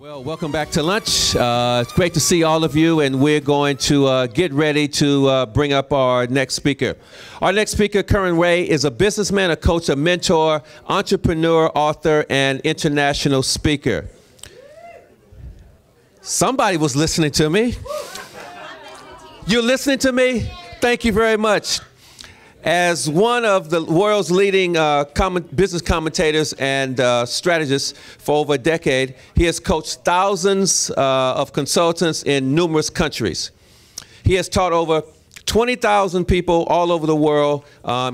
Well, welcome back to lunch. It's great to see all of you, and we're going to get ready to bring up our next speaker. Our next speaker, Kerwin, is a businessman, a coach, a mentor, entrepreneur, author, and international speaker. Somebody was listening to me. You're listening to me? Thank you very much. As one of the world's leading business commentators and strategists for over a decade, he has coached thousands of consultants in numerous countries. He has taught over 20,000 people all over the world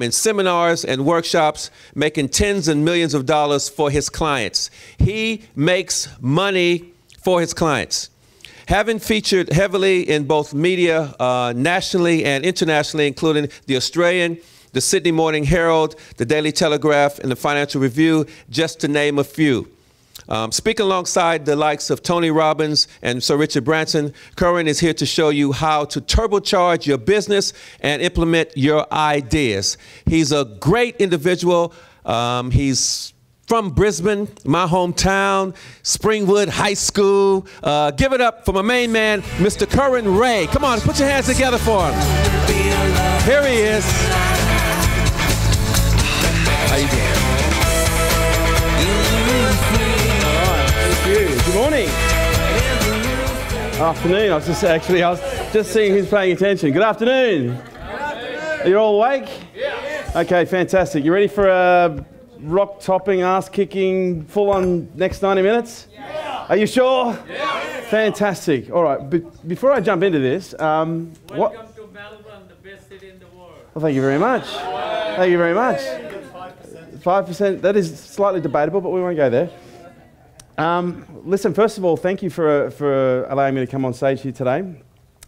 in seminars and workshops, making tens and millions of dollars for his clients. He makes money for his clients. Having featured heavily in both media nationally and internationally, including the Australian, the Sydney Morning Herald, the Daily Telegraph, and the Financial Review, just to name a few. Speaking alongside the likes of Tony Robbins and Sir Richard Branson, Kerwin is here to show you how to turbocharge your business and implement your ideas. He's a great individual. He's from Brisbane, my hometown, Springwood High School. Give it up for my main man, Mr. Kerwin Ray. Come on, put your hands together for him. Here he is. How you doing? All right, thank you. Good morning. Afternoon. I was just seeing who's paying attention. Good afternoon. Are you all awake? Yeah. Okay, fantastic. You ready for a rock-topping, ass-kicking, full-on next 90 minutes? Yeah. Are you sure? Yeah. Fantastic. All right, before I jump into this, Welcome to Melbourne, the best city in the world. Well, thank you very much. Thank you very much. 5%, that is slightly debatable, but we won't go there. Listen, first of all, thank you for allowing me to come on stage here today.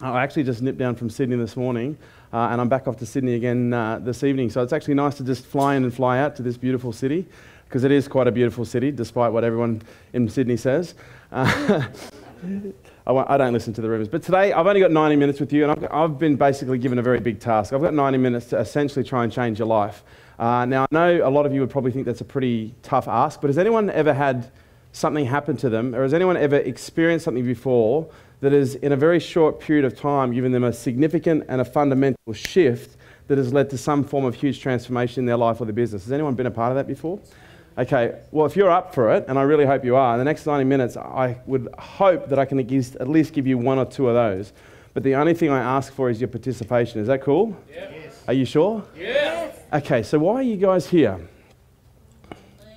I actually just nipped down from Sydney this morning, and I'm back off to Sydney again this evening. So it's actually nice to just fly in and fly out to this beautiful city, because it is quite a beautiful city, despite what everyone in Sydney says. I don't listen to the rumours. But today, I've only got 90 minutes with you, and I've been basically given a very big task. I've got 90 minutes to essentially try and change your life. Now, I know a lot of you would probably think that's a pretty tough ask, but has anyone ever had something happen to them, or has anyone ever experienced something before that has, in a very short period of time, given them a significant and a fundamental shift that has led to some form of huge transformation in their life or their business? Has anyone been a part of that before? Okay, well, if you're up for it, and I really hope you are, in the next 90 minutes, I would hope that I can at least give you one or two of those. But the only thing I ask for is your participation. Is that cool? Yes. Are you sure? Yes. Okay, so why are you guys here?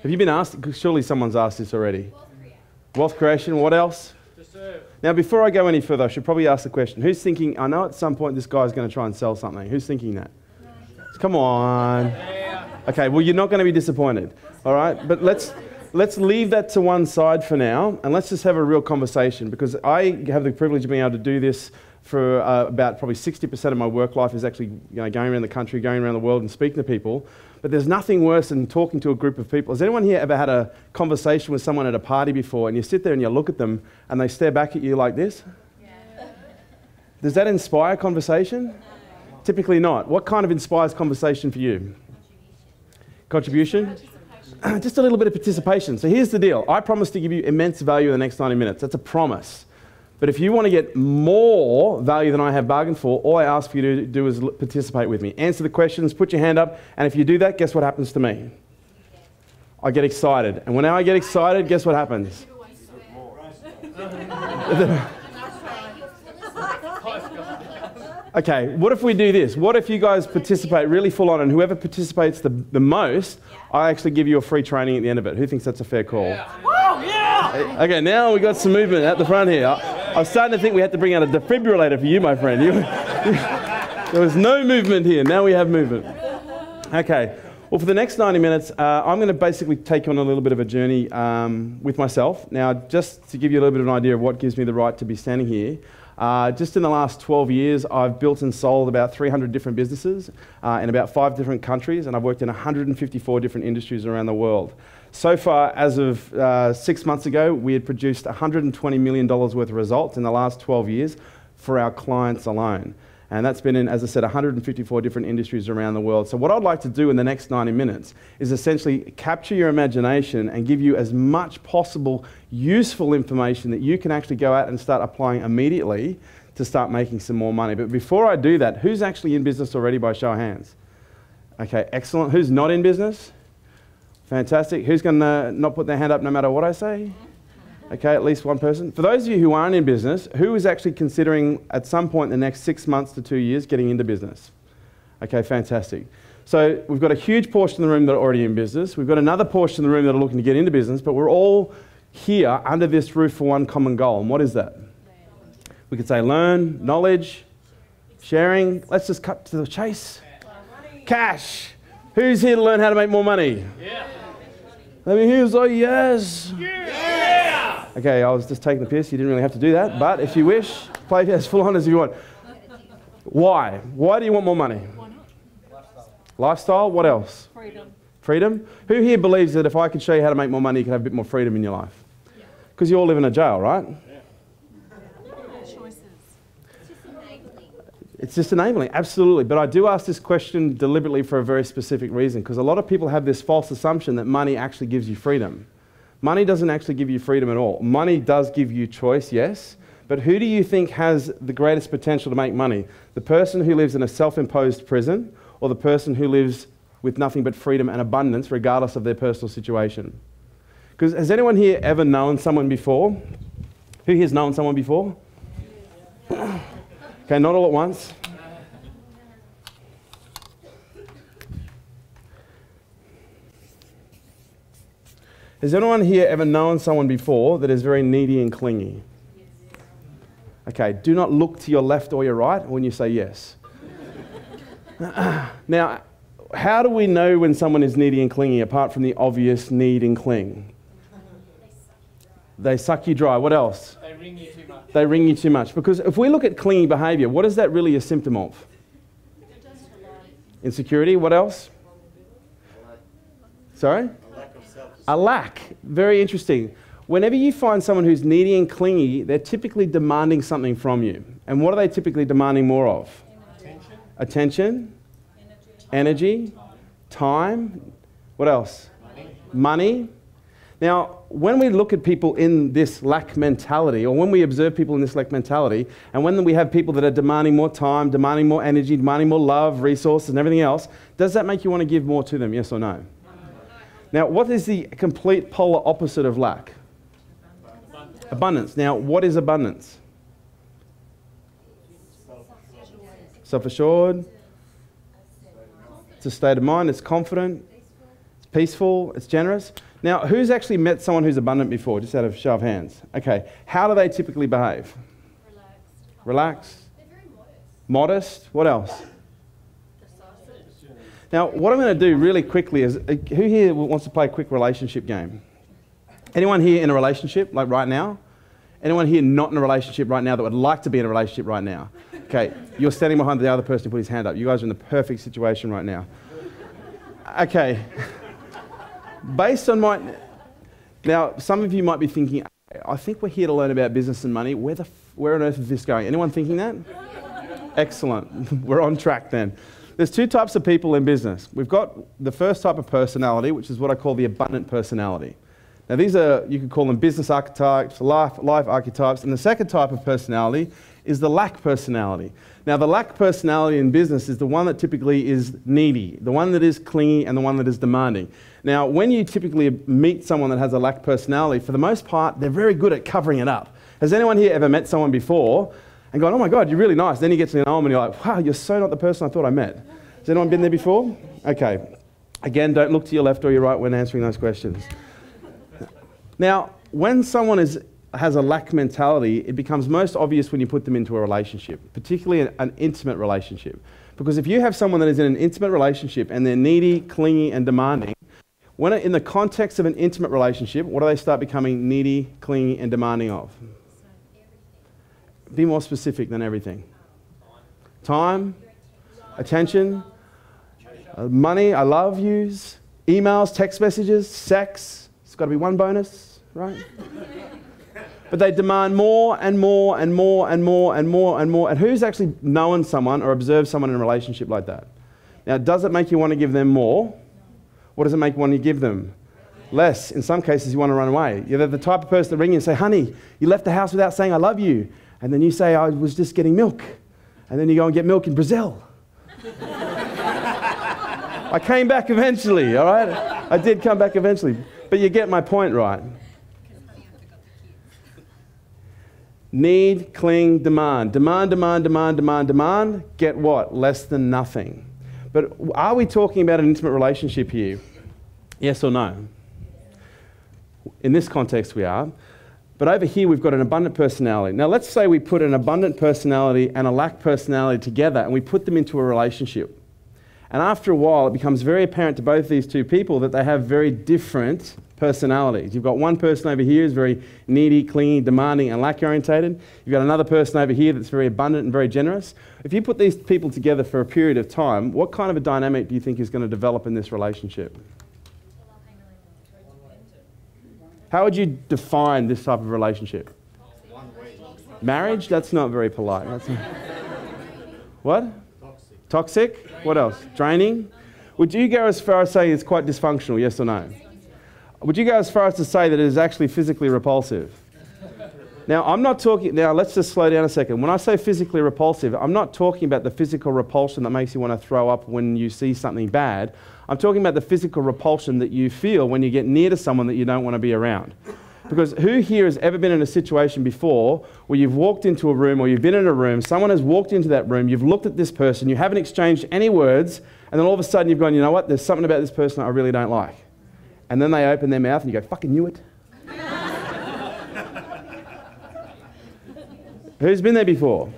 Have you been asked? Surely someone's asked this already. Wealth creation. What else? To serve. Now, before I go any further, I should probably ask the question. Who's thinking, I know at some point this guy's going to try and sell something. Who's thinking that? Come on. Okay, well, you're not going to be disappointed. All right? But let's leave that to one side for now, and let's just have a real conversation, because I have the privilege of being able to do this for about probably 60% of my work life is actually going around the country, going around the world and speaking to people. But there's nothing worse than talking to a group of people. Has anyone here ever had a conversation with someone at a party before, and you sit there and you look at them and they stare back at you like this? Yeah. Does that inspire conversation? No. Typically not. What kind of inspires conversation for you? Contribution? Just a little bit of participation. So here's the deal. I promise to give you immense value in the next 90 minutes. That's a promise. But if you want to get more value than I have bargained for, all I ask for you to do is participate with me. Answer the questions, put your hand up, and if you do that, guess what happens to me? I get excited. And when I get excited, guess what happens? Okay, what if we do this? What if you guys participate really full on, and whoever participates the most, I actually give you a free training at the end of it. Who thinks that's a fair call? Yeah. Woo, yeah! Okay, now we got some movement at the front here. I was starting to think we had to bring out a defibrillator for you, my friend. There was no movement here. Now we have movement. Okay. Well, for the next 90 minutes, I'm going to basically take you on a little bit of a journey with myself. Now, just to give you a little bit of an idea of what gives me the right to be standing here, just in the last 12 years, I've built and sold about 300 different businesses in about 5 different countries, and I've worked in 154 different industries around the world. So far, as of 6 months ago, we had produced $120 million worth of results in the last 12 years for our clients alone. And that's been in, as I said, 154 different industries around the world. So what I'd like to do in the next 90 minutes is essentially capture your imagination and give you as much possible useful information that you can actually go out and start applying immediately to start making some more money. But before I do that, who's actually in business already by show of hands? Okay, excellent. Who's not in business? Fantastic. Who's going to not put their hand up no matter what I say? Okay, at least one person. For those of you who aren't in business, who is actually considering at some point in the next 6 months to 2 years getting into business? Okay, fantastic. So we've got a huge portion of the room that are already in business. We've got another portion of the room that are looking to get into business, but we're all here under this roof for one common goal. And what is that? We could say learn, knowledge, sharing. Let's just cut to the chase. Cash. Who's here to learn how to make more money? Yeah. Let me hear you say yes. Yeah. Okay, I was just taking the piss. You didn't really have to do that. But if you wish, play as full on as you want. Why? Why do you want more money? Lifestyle. What else? Freedom. Freedom. Who here believes that if I could show you how to make more money, you could have a bit more freedom in your life? Because you all live in a jail, right? Choices. It's just enabling, absolutely. But I do ask this question deliberately for a very specific reason, because a lot of people have this false assumption that money actually gives you freedom. Money doesn't actually give you freedom at all. Money does give you choice, yes, but who do you think has the greatest potential to make money? The person who lives in a self-imposed prison, or the person who lives with nothing but freedom and abundance regardless of their personal situation? Because has anyone here ever known someone before? Who here's known someone before? Okay, not all at once. Has anyone here ever known someone before that is very needy and clingy? Okay, do not look to your left or your right when you say yes. Now, how do we know when someone is needy and clingy apart from the obvious need and cling? They suck you dry. What else? They ring you too much. They ring you too much. Because if we look at clingy behaviour, what is that really a symptom of? Insecurity. What else? Sorry? A lack. Very interesting. Whenever you find someone who's needy and clingy, they're typically demanding something from you. And what are they typically demanding more of? Attention. Energy. Time. What else? Money. Now, when we look at people in this lack mentality, or when we observe people in this lack mentality, and when we have people that are demanding more time, demanding more energy, demanding more love, resources, and everything else, does that make you want to give more to them, yes or no? Now, what is the complete polar opposite of lack? Abundance. Now, what is abundance? Self-assured. It's a state of mind. It's confident. It's peaceful. It's generous. Now, who's actually met someone who's abundant before, just out of show of hands? Okay, how do they typically behave? Relaxed. They're very modest. Modest. What else? Decisive. Now, what I'm going to do really quickly is, who here wants to play a quick relationship game? Anyone here in a relationship, like right now? Anyone here not in a relationship right now that would like to be in a relationship right now? Okay, you're standing behind the other person who put his hand up. You guys are in the perfect situation right now. Okay. Based on my... Now, some of you might be thinking, I think we're here to learn about business and money. Where on earth is this going? Anyone thinking that? Excellent. We're on track then. There's two types of people in business. We've got the first type of personality, which is what I call the abundant personality. Now, these are, you could call them business archetypes, life archetypes, and the second type of personality is the lack personality. Now, the lack personality in business is the one that typically is needy, the one that is clingy, and the one that is demanding. Now, when you typically meet someone that has a lack personality, for the most part, they're very good at covering it up. Has anyone here ever met someone before and gone, oh my God, you're really nice? Then you get to know them and you're like, wow, you're so not the person I thought I met. Has anyone been there before? Okay. Again, don't look to your left or your right when answering those questions. Now, when someone has a lack mentality, it becomes most obvious when you put them into a relationship, particularly an intimate relationship. Because if you have someone that is in an intimate relationship and they're needy, clingy, and demanding, when in the context of an intimate relationship, what do they start becoming needy, clingy, and demanding of? Be more specific than everything. Time, attention, money, I love yous, emails, text messages, sex. It's got to be one bonus, right? But they demand more and more and more and more and more and more. And who's actually known someone or observed someone in a relationship like that? Now, does it make you want to give them more? What does it make you want to give them? Less. In some cases, you want to run away. You're the type of person that ring you and say, honey, you left the house without saying I love you. And then you say, I was just getting milk. And then you go and get milk in Brazil. I came back eventually, all right? I did come back eventually. But you get my point, right? Need, cling, demand. Demand, demand, demand, demand, demand. Get what? Less than nothing. But are we talking about an intimate relationship here? Yes or no? In this context, we are. But over here, we've got an abundant personality. Now, let's say we put an abundant personality and a lack personality together and we put them into a relationship. And after a while, it becomes very apparent to both these two people that they have very different personalities. You've got one person over here who's very needy, clingy, demanding, and lack-orientated. You've got another person over here that's very abundant and very generous. If you put these people together for a period of time, what kind of a dynamic do you think is going to develop in this relationship? How would you define this type of relationship? Marriage? That's not very polite. What? Toxic? What else? Draining? Would you go as far as saying it's quite dysfunctional, yes or no? Would you go as far as to say that it is actually physically repulsive? Now, I'm not talking... Now, let's just slow down a second. When I say physically repulsive, I'm not talking about the physical repulsion that makes you want to throw up when you see something bad. I'm talking about the physical repulsion that you feel when you get near to someone that you don't want to be around. Because who here has ever been in a situation before where you've walked into a room or you've been in a room, someone has walked into that room, you've looked at this person, you haven't exchanged any words, and then all of a sudden you've gone, you know what, there's something about this person I really don't like. And then they open their mouth and you go, fucking knew it. Who's been there before?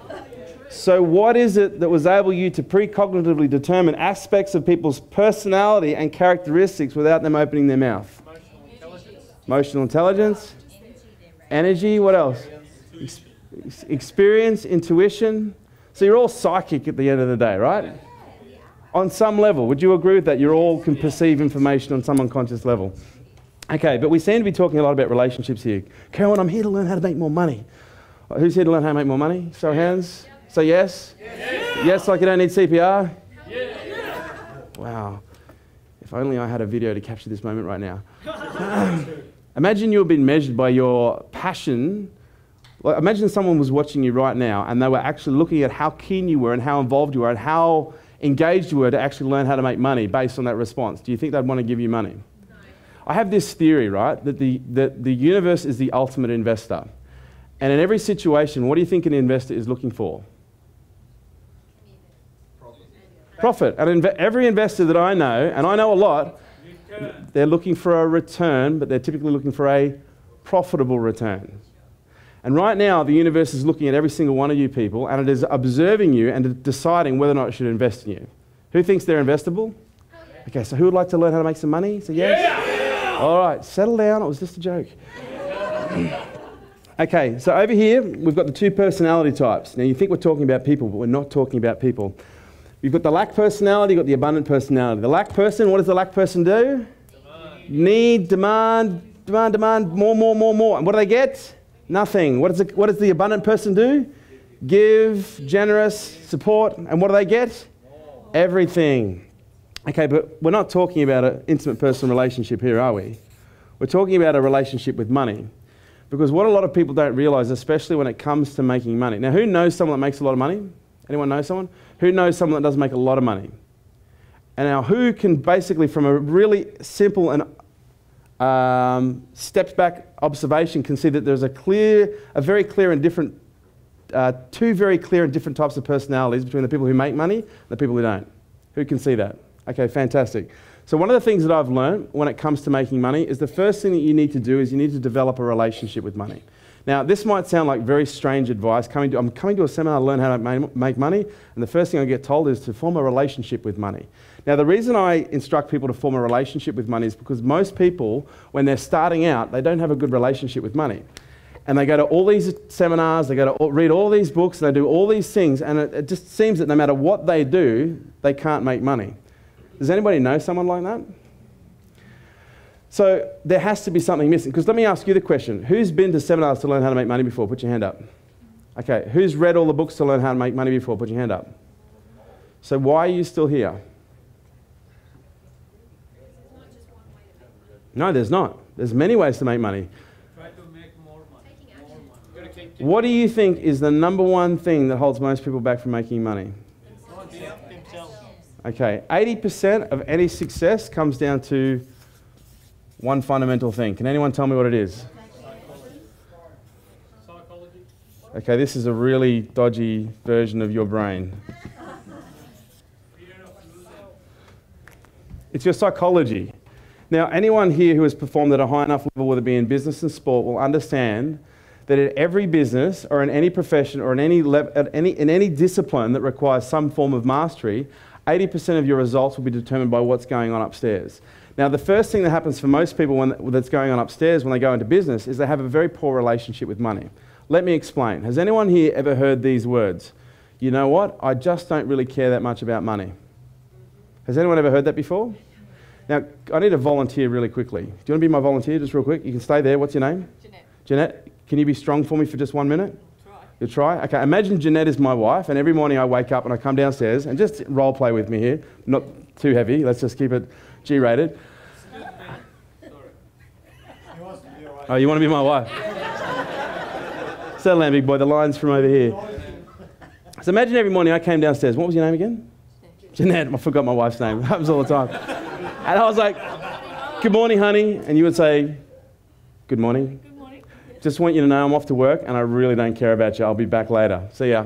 So what is it that was able you to precognitively determine aspects of people's personality and characteristics without them opening their mouth? Emotional intelligence, energy, what else? Experience, intuition. So you're all psychic at the end of the day, right? On some level, would you agree with that? You all can perceive information on some unconscious level. Okay, but we seem to be talking a lot about relationships here. Kerwin, I'm here to learn how to make more money. Who's here to learn how to make more money? Show of hands. Say yes. Yes, like you don't need CPR? Wow. If only I had a video to capture this moment right now. Imagine you've been measured by your passion. Like, imagine someone was watching you right now and they were actually looking at how keen you were and how involved you were and how engaged you were to actually learn how to make money based on that response. Do you think they'd want to give you money? No. I have this theory, right, that the universe is the ultimate investor. And in every situation, what do you think an investor is looking for? Profit. And every investor that I know, and I know a lot, they're looking for a return, but they're typically looking for a profitable return. And right now, the universe is looking at every single one of you people, and it is observing you and deciding whether or not it should invest in you. Who thinks they're investable? Okay, so who would like to learn how to make some money? So yes? Yeah. All right, settle down. It was just a joke. Okay, so over here, we've got the two personality types. Now, you think we're talking about people, but we're not talking about people. You've got the lack personality, you've got the abundant personality. The lack person, what does the lack person do? Demand. Need, demand, more. And what do they get? Nothing. What does the abundant person do? Give, generous, support. And what do they get? Everything. Okay, but we're not talking about an intimate personal relationship here, are we? We're talking about a relationship with money. Because what a lot of people don't realize, especially when it comes to making money. Now, who knows someone that makes a lot of money? Anyone know someone? Who knows someone that does make a lot of money? And now who can basically, from a really simple and stepped back observation, can see that there's two very clear and different types of personalities between the people who make money and the people who don't. Who can see that? Okay, fantastic. So one of the things that I've learned when it comes to making money is the first thing that you need to do is you need to develop a relationship with money. Now, this might sound like very strange advice. I'm coming to a seminar to learn how to make money, and the first thing I get told is to form a relationship with money. Now, the reason I instruct people to form a relationship with money is because most people, when they're starting out, they don't have a good relationship with money. And they go to all these seminars, they go to read all these books, they do all these things, and it just seems that no matter what they do, they can't make money. Does anybody know someone like that? So there has to be something missing. Because let me ask you the question. Who's been to seminars to learn how to make money before? Put your hand up. Okay, who's read all the books to learn how to make money before? Put your hand up. So why are you still here? No, there's not. There's many ways to make money. Try to make more money. What do you think is the number one thing that holds most people back from making money? Okay, 80% of any success comes down to one fundamental thing. Can anyone tell me what it is? Psychology. Okay, this is a really dodgy version of your brain. It's your psychology. Now, anyone here who has performed at a high enough level, whether it be in business and sport, will understand that in every business or in any profession or in any discipline that requires some form of mastery, 80% of your results will be determined by what's going on upstairs. Now, the first thing that happens for most people that's going on upstairs when they go into business is they have a very poor relationship with money. Let me explain. Has anyone here ever heard these words? You know what? I just don't really care that much about money. Has anyone ever heard that before? Now, I need a volunteer really quickly. Do you want to be my volunteer just real quick? You can stay there. What's your name? Jeanette. Jeanette, can you be strong for me for just 1 minute? Try. You'll try? Okay, imagine Jeanette is my wife, and every morning I wake up and I come downstairs, and just role play with me here. Not too heavy. Let's just keep it G-rated. Oh, you want to be my wife? Settle down, big boy. The line's from over here. So imagine every morning I came downstairs. What was your name again? Jeanette. I forgot my wife's name. It happens all the time. And I was like, good morning, honey. And you would say, good morning. Good morning. Just want you to know I'm off to work and I really don't care about you. I'll be back later. See ya.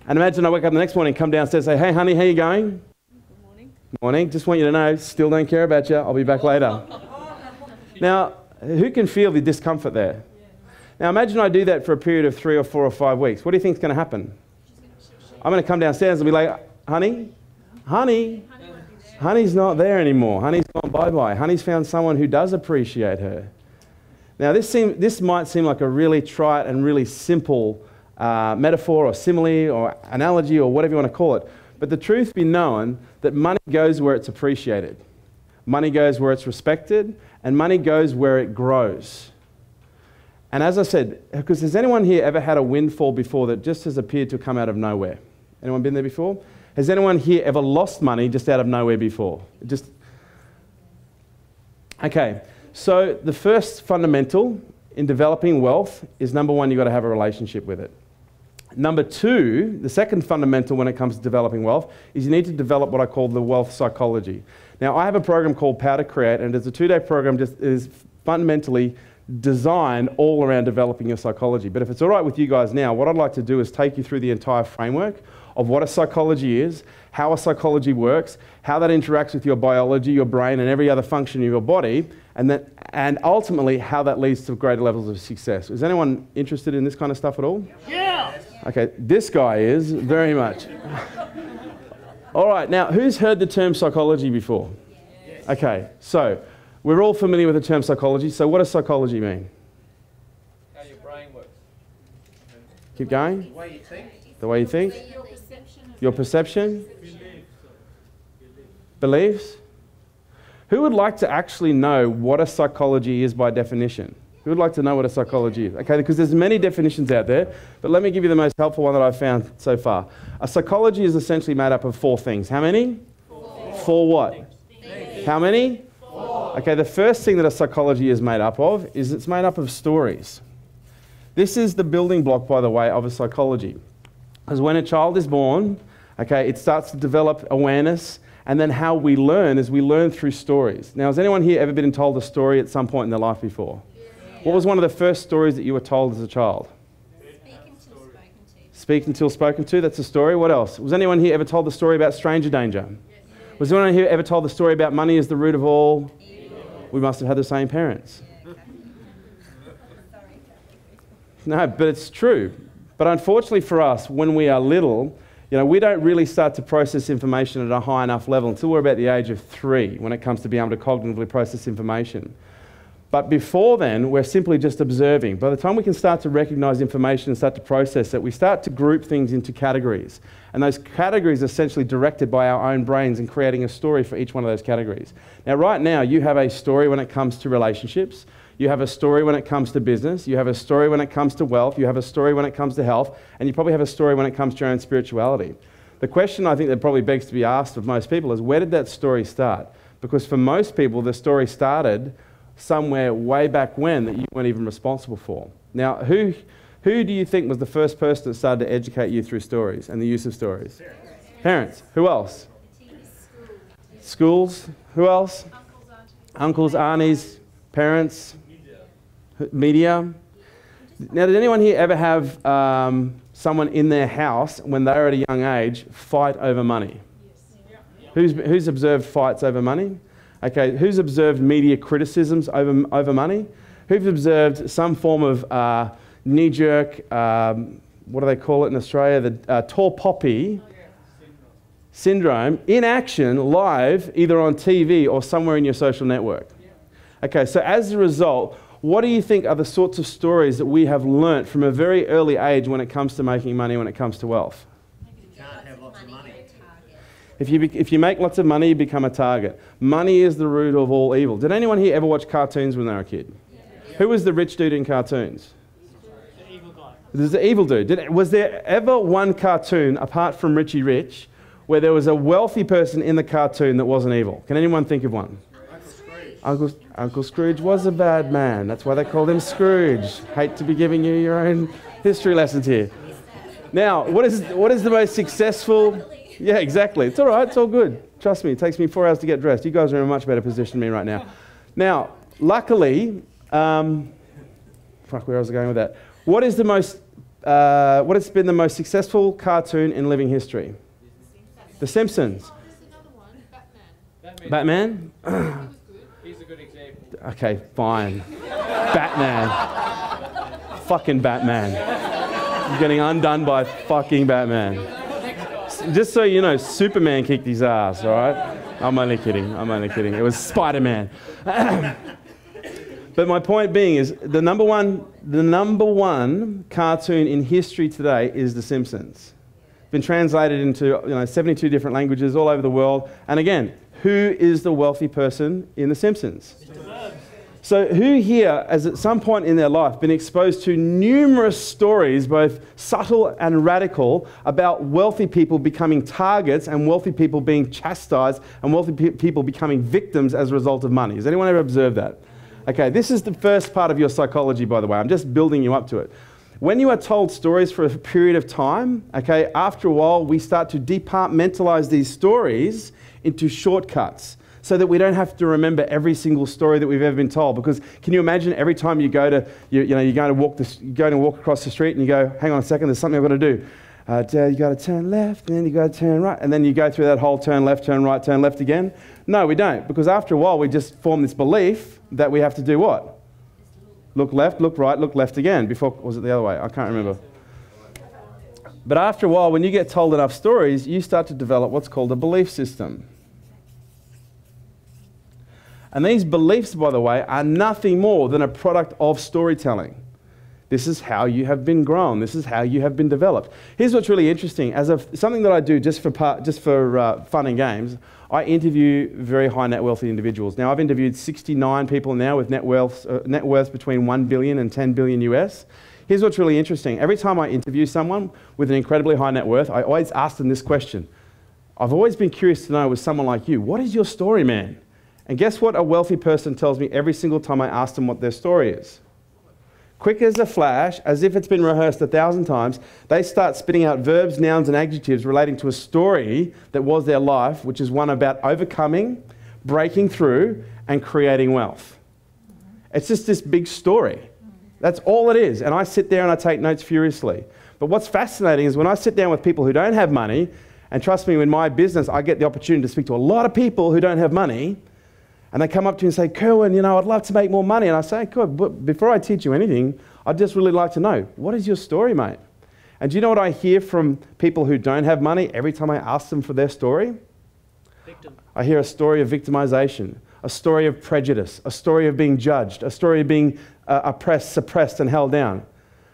And imagine I wake up the next morning, come downstairs, say, hey, honey, how you going? Good morning. Morning. Just want you to know, still don't care about you. I'll be back later. Now, who can feel the discomfort there? Now, imagine I do that for a period of 3 or 4 or 5 weeks. What do you think is going to happen? I'm going to come downstairs and be like, honey, honey's not there anymore. Honey's gone bye-bye. Honey's found someone who does appreciate her. Now, this might seem like a really trite and really simple metaphor or simile or analogy or whatever you want to call it. But the truth be known that money goes where it's appreciated. Money goes where it's respected, and money goes where it grows. And as I said, because has anyone here ever had a windfall before that just has appeared to come out of nowhere? Anyone been there before? Has anyone here ever lost money just out of nowhere before? Okay, so the first fundamental in developing wealth is number one, you've got to have a relationship with it. Number two, the second fundamental when it comes to developing wealth is you need to develop what I call the wealth psychology. Now, I have a program called Power to Create, and it's a 2-day program that is fundamentally designed all around developing your psychology. But if it's all right with you guys now, what I'd like to do is take you through the entire framework of what a psychology is, how a psychology works, how that interacts with your biology, your brain, and every other function of your body, and ultimately how that leads to greater levels of success. Is anyone interested in this kind of stuff at all? Yeah! Okay, this guy is very much. All right, now, who's heard the term psychology before? Yes. Okay, so we're all familiar with the term psychology. So what does psychology mean? How your brain works. Keep going. The way you think. The way you think. Your perception. Your perception. Beliefs. Who would like to actually know what a psychology is by definition? Who would like to know what a psychology is? Okay, because there's many definitions out there, but let me give you the most helpful one that I've found so far. A psychology is essentially made up of 4 things. How many? 4 what? How many? 4. Okay, the first thing that a psychology is made up of is it's made up of stories. This is the building block, by the way, of a psychology. Because when a child is born, okay, it starts to develop awareness, and then how we learn is we learn through stories. Now, has anyone here ever been told a story at some point in their life before? What was one of the first stories that you were told as a child? Speak until spoken to, that's a story. What else? Was anyone here ever told the story about stranger danger? Yes. Was anyone here ever told the story about money is the root of all? We must have had the same parents. No, but it's true. But unfortunately for us, when we are little, we don't really start to process information at a high enough level until we're about the age of 3 when it comes to being able to cognitively process information. But before then, we're simply just observing. By the time we can start to recognize information and start to process it, we start to group things into categories. And those categories are essentially directed by our own brains and creating a story for each one of those categories. Now, right now, you have a story when it comes to relationships. You have a story when it comes to business. You have a story when it comes to wealth. You have a story when it comes to health. And you probably have a story when it comes to your own spirituality. The question I think that probably begs to be asked of most people is, where did that story start? Because for most people, the story started somewhere way back when that you weren't even responsible for. Now, who do you think was the first person that started to educate you through stories and the use of stories? Parents. Who else? Schools. Who else? Uncles, aunties, parents, media. Now, did anyone here ever have someone in their house when they were at a young age fight over money? Who's observed fights over money? Okay, who's observed media criticisms over money? Who's observed some form of knee-jerk, what do they call it in Australia? The tall poppy syndrome in action live, either on TV or somewhere in your social network. Okay, so as a result, what do you think are the sorts of stories that we have learnt from a very early age when it comes to making money, when it comes to wealth? If you make lots of money, you become a target. Money is the root of all evil. Did anyone here ever watch cartoons when they were a kid? Yeah. Who was the rich dude in cartoons? The evil guy. There's the evil dude. Was there ever one cartoon, apart from Richie Rich, where there was a wealthy person in the cartoon that wasn't evil? Can anyone think of one? Uncle Scrooge was a bad man. That's why they called him Scrooge. Hate to be giving you your own history lessons here. Now, what is the most successful... Yeah, exactly. It's all right. It's all good. Trust me. It takes me 4 hours to get dressed. You guys are in a much better position than me right now. Now, luckily, where was I going with that? What has been the most successful cartoon in living history? The Simpsons. Oh, there's another one. Batman. Batman? He's a good example. Okay, fine. Batman. Fucking Batman. You're getting undone by fucking Batman. Just so you know, Superman kicked his ass, all right? I'm only kidding. It was Spider-Man. But my point being is the number one cartoon in history today is The Simpsons. Been translated into 72 different languages all over the world. And again, who is the wealthy person in The Simpsons? So who here has at some point in their life been exposed to numerous stories, both subtle and radical, about wealthy people becoming targets and wealthy people being chastised and wealthy people becoming victims as a result of money? Has anyone ever observed that? Okay, this is the first part of your psychology, by the way. I'm just building you up to it. When you are told stories for a period of time, okay, after a while we start to departmentalize these stories into shortcuts, so that we don't have to remember every single story that we've ever been told. Because can you imagine every time you go to, you're going to walk across the street and you go, hang on a second, there's something I've got to do. You got to turn left, and then you got to turn right, and then you go through that whole turn left, turn right, turn left again? No, we don't, because after a while we just form this belief that we have to do what? Look left, look right, look left again. Before, was it the other way? I can't remember. But after a while, when you get told enough stories, you start to develop what's called a belief system. And these beliefs, by the way, are nothing more than a product of storytelling. This is how you have been grown. This is how you have been developed. Here's what's really interesting. Something that I do just for fun and games, I interview very high net wealthy individuals. Now, I've interviewed 69 people now with net worths between 1 billion and 10 billion US. Here's what's really interesting. Every time I interview someone with an incredibly high net worth, I always ask them this question. I've always been curious to know with someone like you, what is your story, man? And guess what a wealthy person tells me every single time I ask them what their story is? Quick as a flash, as if it's been rehearsed 1,000 times, they start spitting out verbs, nouns, and adjectives relating to a story that was their life, which is one about overcoming, breaking through, and creating wealth. It's just this big story. That's all it is. And I sit there and I take notes furiously. But what's fascinating is when I sit down with people who don't have money, and trust me, in my business, I get the opportunity to speak to a lot of people who don't have money. And they come up to me and say, Kerwin, I'd love to make more money. And I say, good, but before I teach you anything, I'd just really like to know, what is your story, mate? And do you know what I hear from people who don't have money every time I ask them for their story? Victim. I hear a story of victimization. a story of prejudice, a story of being judged, a story of being oppressed, suppressed, and held down.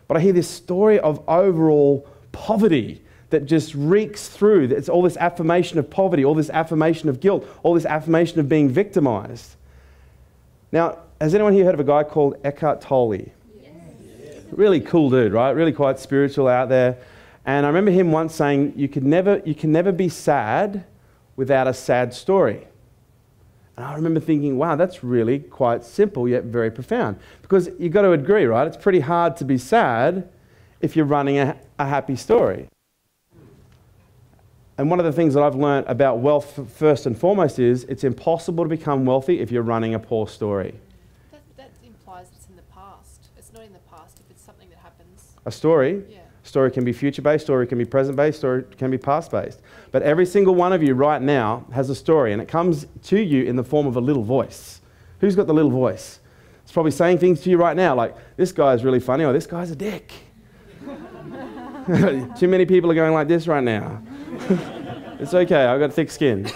But I hear this story of overall poverty that just reeks through. It's all this affirmation of poverty, all this affirmation of guilt, all this affirmation of being victimized. Now, has anyone here heard of a guy called Eckhart Tolle? Yes. Really cool dude, right? Really quite spiritual out there. And I remember him once saying, you can never be sad without a sad story. And I remember thinking, wow, that's really quite simple yet very profound. Because you've got to agree, right? It's pretty hard to be sad if you're running a happy story. And one of the things that I've learned about wealth first and foremost is it's impossible to become wealthy if you're running a poor story. That implies it's in the past. It's not in the past if it's something that happens. A story? Yeah. Story can be future-based, story can be present-based, story can be past-based. But every single one of you right now has a story, and it comes to you in the form of a little voice. Who's got the little voice? It's probably saying things to you right now like, this guy's really funny, or this guy's a dick. Too many people are going like this right now. It's okay, I've got thick skin.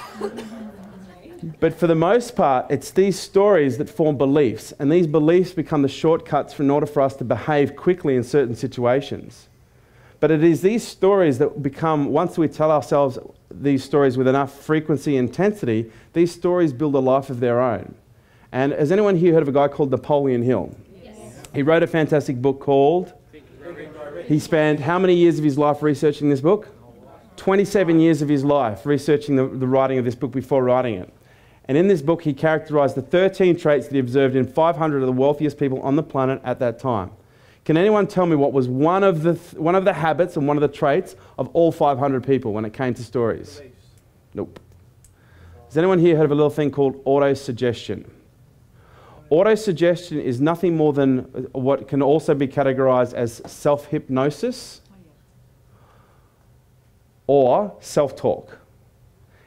But for the most part, it's these stories that form beliefs, and these beliefs become the shortcuts in order for us to behave quickly in certain situations. But it is these stories that become, once we tell ourselves these stories with enough frequency and intensity, these stories build a life of their own. And has anyone here heard of a guy called Napoleon Hill? Yes. He wrote a fantastic book called... He spent how many years of his life researching this book? 27 years of his life researching the writing of this book before writing it. And in this book, he characterized the 13 traits that he observed in 500 of the wealthiest people on the planet at that time. Can anyone tell me what was one of the habits and one of the traits of all 500 people when it came to stories? Nope. Has anyone here heard of a little thing called auto-suggestion? Auto-suggestion is nothing more than what can also be categorized as self-hypnosis or self-talk.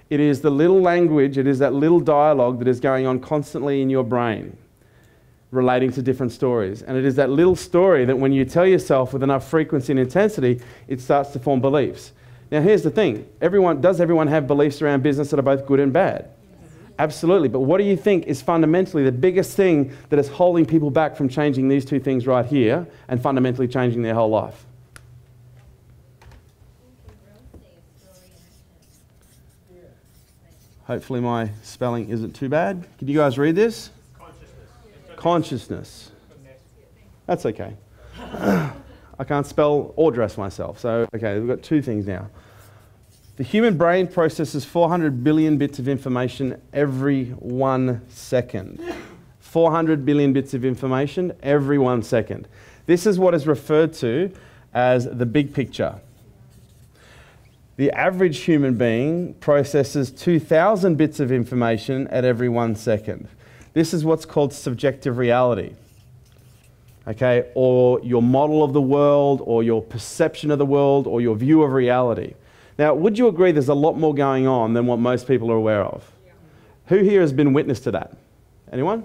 It is the little language, it is that little dialogue that is going on constantly in your brain relating to different stories. And it is that little story that when you tell yourself with enough frequency and intensity, it starts to form beliefs. Now here's the thing, does everyone have beliefs around business that are both good and bad? Absolutely, but what do you think is fundamentally the biggest thing that is holding people back from changing these two things right here and fundamentally changing their whole life? Hopefully my spelling isn't too bad. Can you guys read this? Consciousness. That's okay. I can't spell or dress myself, so okay, we've got two things now. The human brain processes 400 billion bits of information every 1 second. 400 billion bits of information every 1 second. This is what is referred to as the big picture. The average human being processes 2,000 bits of information at every 1 second. This is what's called subjective reality. Okay, or your model of the world, or your perception of the world, or your view of reality. Now, would you agree there's a lot more going on than what most people are aware of? Yeah. Who here has been witness to that? Anyone?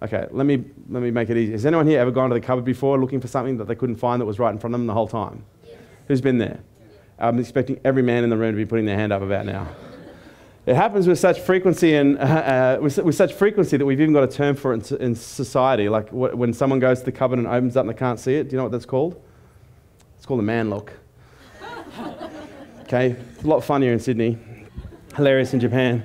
Okay, let me make it easy. Has anyone here ever gone to the cupboard before looking for something that they couldn't find that was right in front of them the whole time? Yes. Who's been there? Yeah. I'm expecting every man in the room to be putting their hand up about now. It happens with such frequency and with such frequency that we've even got a term for it in society. Like when someone goes to the cupboard and opens up and they can't see it. Do you know what that's called? It's called a man look. Okay, it's a lot funnier in Sydney. Hilarious in Japan.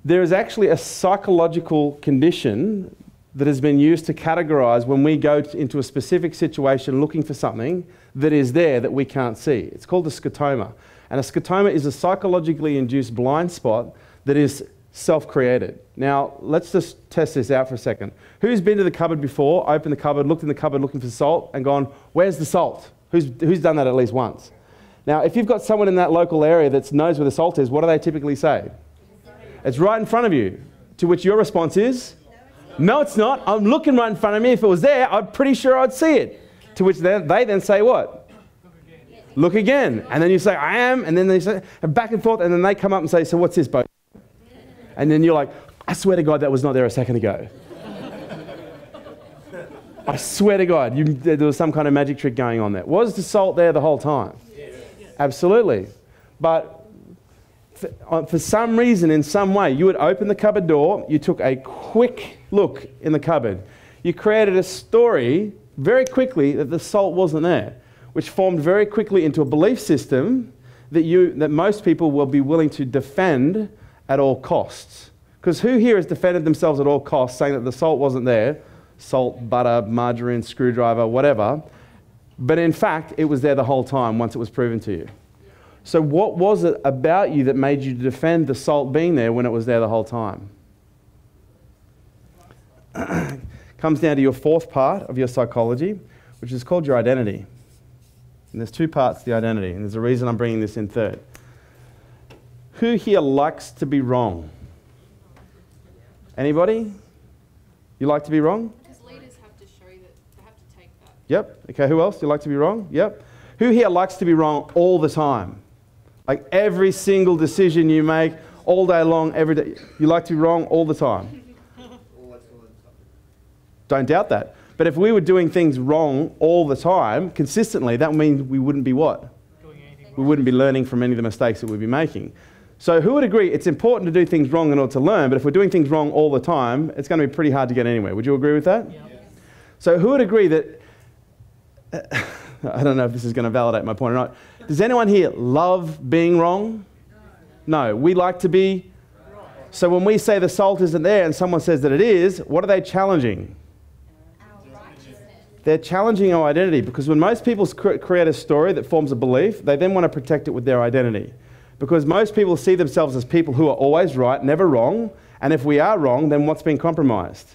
There is actually a psychological condition that has been used to categorize when we go into a specific situation looking for something that is there that we can't see. It's called a scotoma. And a scotoma is a psychologically induced blind spot that is self-created. Now, let's just test this out for a second. Who's been to the cupboard before, opened the cupboard, looked in the cupboard looking for salt, and gone, where's the salt? Who's done that at least once? Now, if you've got someone in that local area that knows where the salt is, what do they typically say? It's right in front of you. To which your response is, no, it's not. I'm looking right in front of me. If it was there, I'm pretty sure I'd see it. To which they then say what? Look again. And then you say, I am. And then they say, back and forth. And then they come up and say, so what's this, boat? And then you're like, I swear to God that was not there a second ago. I swear to God, there was some kind of magic trick going on there. Was the salt there the whole time? Yes. Absolutely. But for some reason, in some way, you would open the cupboard door, you took a quick look in the cupboard. You created a story very quickly that the salt wasn't there, which formed very quickly into a belief system that most people will be willing to defend at all costs. Because who here has defended themselves at all costs, saying that the salt wasn't there? Salt, butter, margarine, screwdriver, whatever. But in fact, it was there the whole time once it was proven to you. So what was it about you that made you defend the salt being there when it was there the whole time? Comes down to your fourth part of your psychology, which is called your identity. And there's two parts to the identity, and there's a reason I'm bringing this in third. Who here likes to be wrong? Anybody? You like to be wrong? Because leaders have to show you that they have to take that. Yep. Okay, who else? Do you like to be wrong? Yep. Who here likes to be wrong all the time? Like every single decision you make, all day long, every day. You like to be wrong all the time? Don't doubt that. But if we were doing things wrong all the time, consistently, that means we wouldn't be what? We wouldn't be learning from any of the mistakes that we'd be making. So who would agree it's important to do things wrong in order to learn, but if we're doing things wrong all the time, it's going to be pretty hard to get anywhere. Would you agree with that? Yeah. So who would agree that... I don't know if this is going to validate my point or not. Does anyone here love being wrong? No. We like to be... So when we say the salt isn't there and someone says that it is, what are they challenging? They're challenging our identity, because when most people create a story that forms a belief, they then want to protect it with their identity. Because most people see themselves as people who are always right, never wrong, and if we are wrong, then what's been compromised?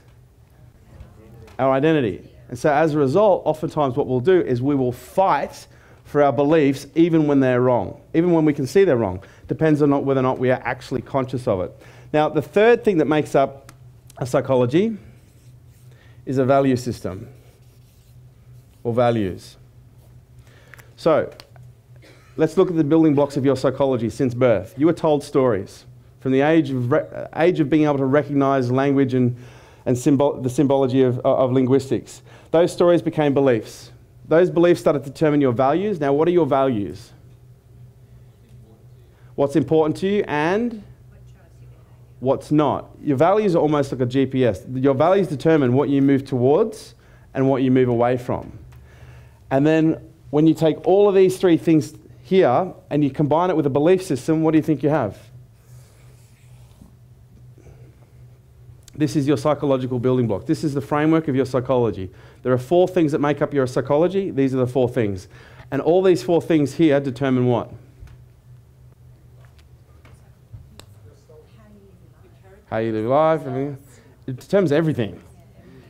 Our identity. And so as a result, oftentimes what we'll do is we will fight for our beliefs even when they're wrong, even when we can see they're wrong. Depends on whether or not we are actually conscious of it. Now, the third thing that makes up a psychology is a value system, or values. So, let's look at the building blocks of your psychology since birth. You were told stories. From the age of being able to recognize language and the symbology of linguistics. Those stories became beliefs. Those beliefs started to determine your values. Now, what are your values? What's important to you and what's not. Your values are almost like a GPS. Your values determine what you move towards and what you move away from. And then when you take all of these three things here and you combine it with a belief system, what do you think you have? This is your psychological building block. This is the framework of your psychology. There are 4 things that make up your psychology. These are the 4 things. And all these 4 things here determine what? How you live life. Everything. It determines everything.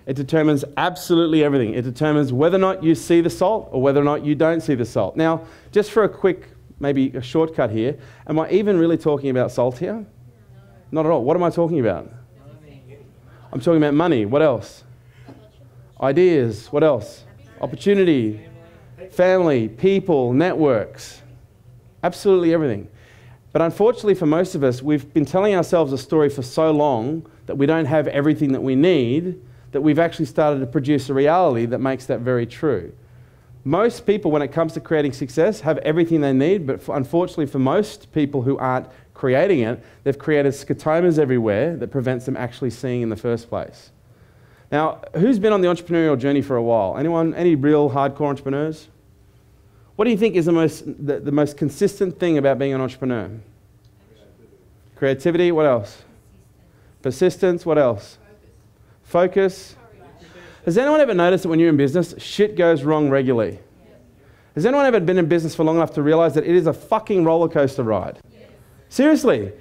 It determines absolutely everything. It determines whether or not you see the salt or whether or not you don't see the salt. Now, just for a quick, maybe a shortcut here, am I even really talking about salt here? No. Not at all. What am I talking about? I'm talking about money. What else? Ideas. What else? Opportunity. Family. People. Networks. Absolutely everything. But unfortunately for most of us, we've been telling ourselves a story for so long that we don't have everything that we need, that we've actually started to produce a reality that makes that very true. Most people, when it comes to creating success, have everything they need, but unfortunately for most people who aren't creating it, they've created scotomas everywhere that prevents them actually seeing in the first place. Now, who's been on the entrepreneurial journey for a while? Anyone? Any real hardcore entrepreneurs? What do you think is the most consistent thing about being an entrepreneur? Creativity. What else? Persistence. What else? Focus. Has anyone ever noticed that when you're in business, shit goes wrong regularly? Has anyone ever been in business for long enough to realize that it is a fucking roller coaster ride? Seriously.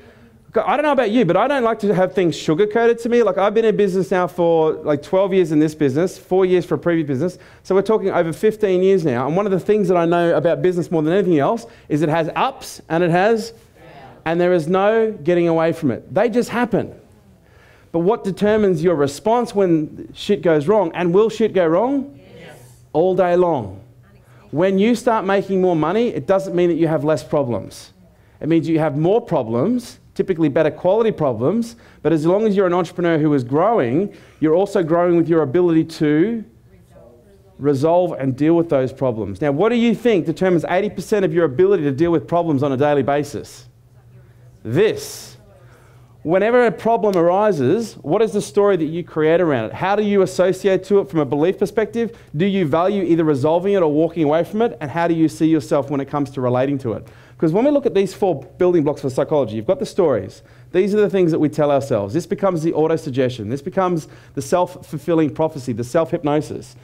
I don't know about you, but I don't like to have things sugar-coated to me. Like, I've been in business now for like 12 years in this business, 4 years for a previous business. So we're talking over 15 years now. And one of the things that I know about business more than anything else is it has ups and it has, and there is no getting away from it. They just happen. But what determines your response when shit goes wrong, and will shit go wrong? Yes. All day long. When you start making more money, it doesn't mean that you have less problems. It means you have more problems, typically better quality problems, but as long as you're an entrepreneur who is growing, you're also growing with your ability to resolve and deal with those problems. Now, what do you think determines 80% of your ability to deal with problems on a daily basis? This. Whenever a problem arises, what is the story that you create around it? How do you associate to it from a belief perspective? Do you value either resolving it or walking away from it? And how do you see yourself when it comes to relating to it? Because when we look at these 4 building blocks for psychology, you've got the stories. These are the things that we tell ourselves. This becomes the auto-suggestion. This becomes the self-fulfilling prophecy, the self-hypnosis.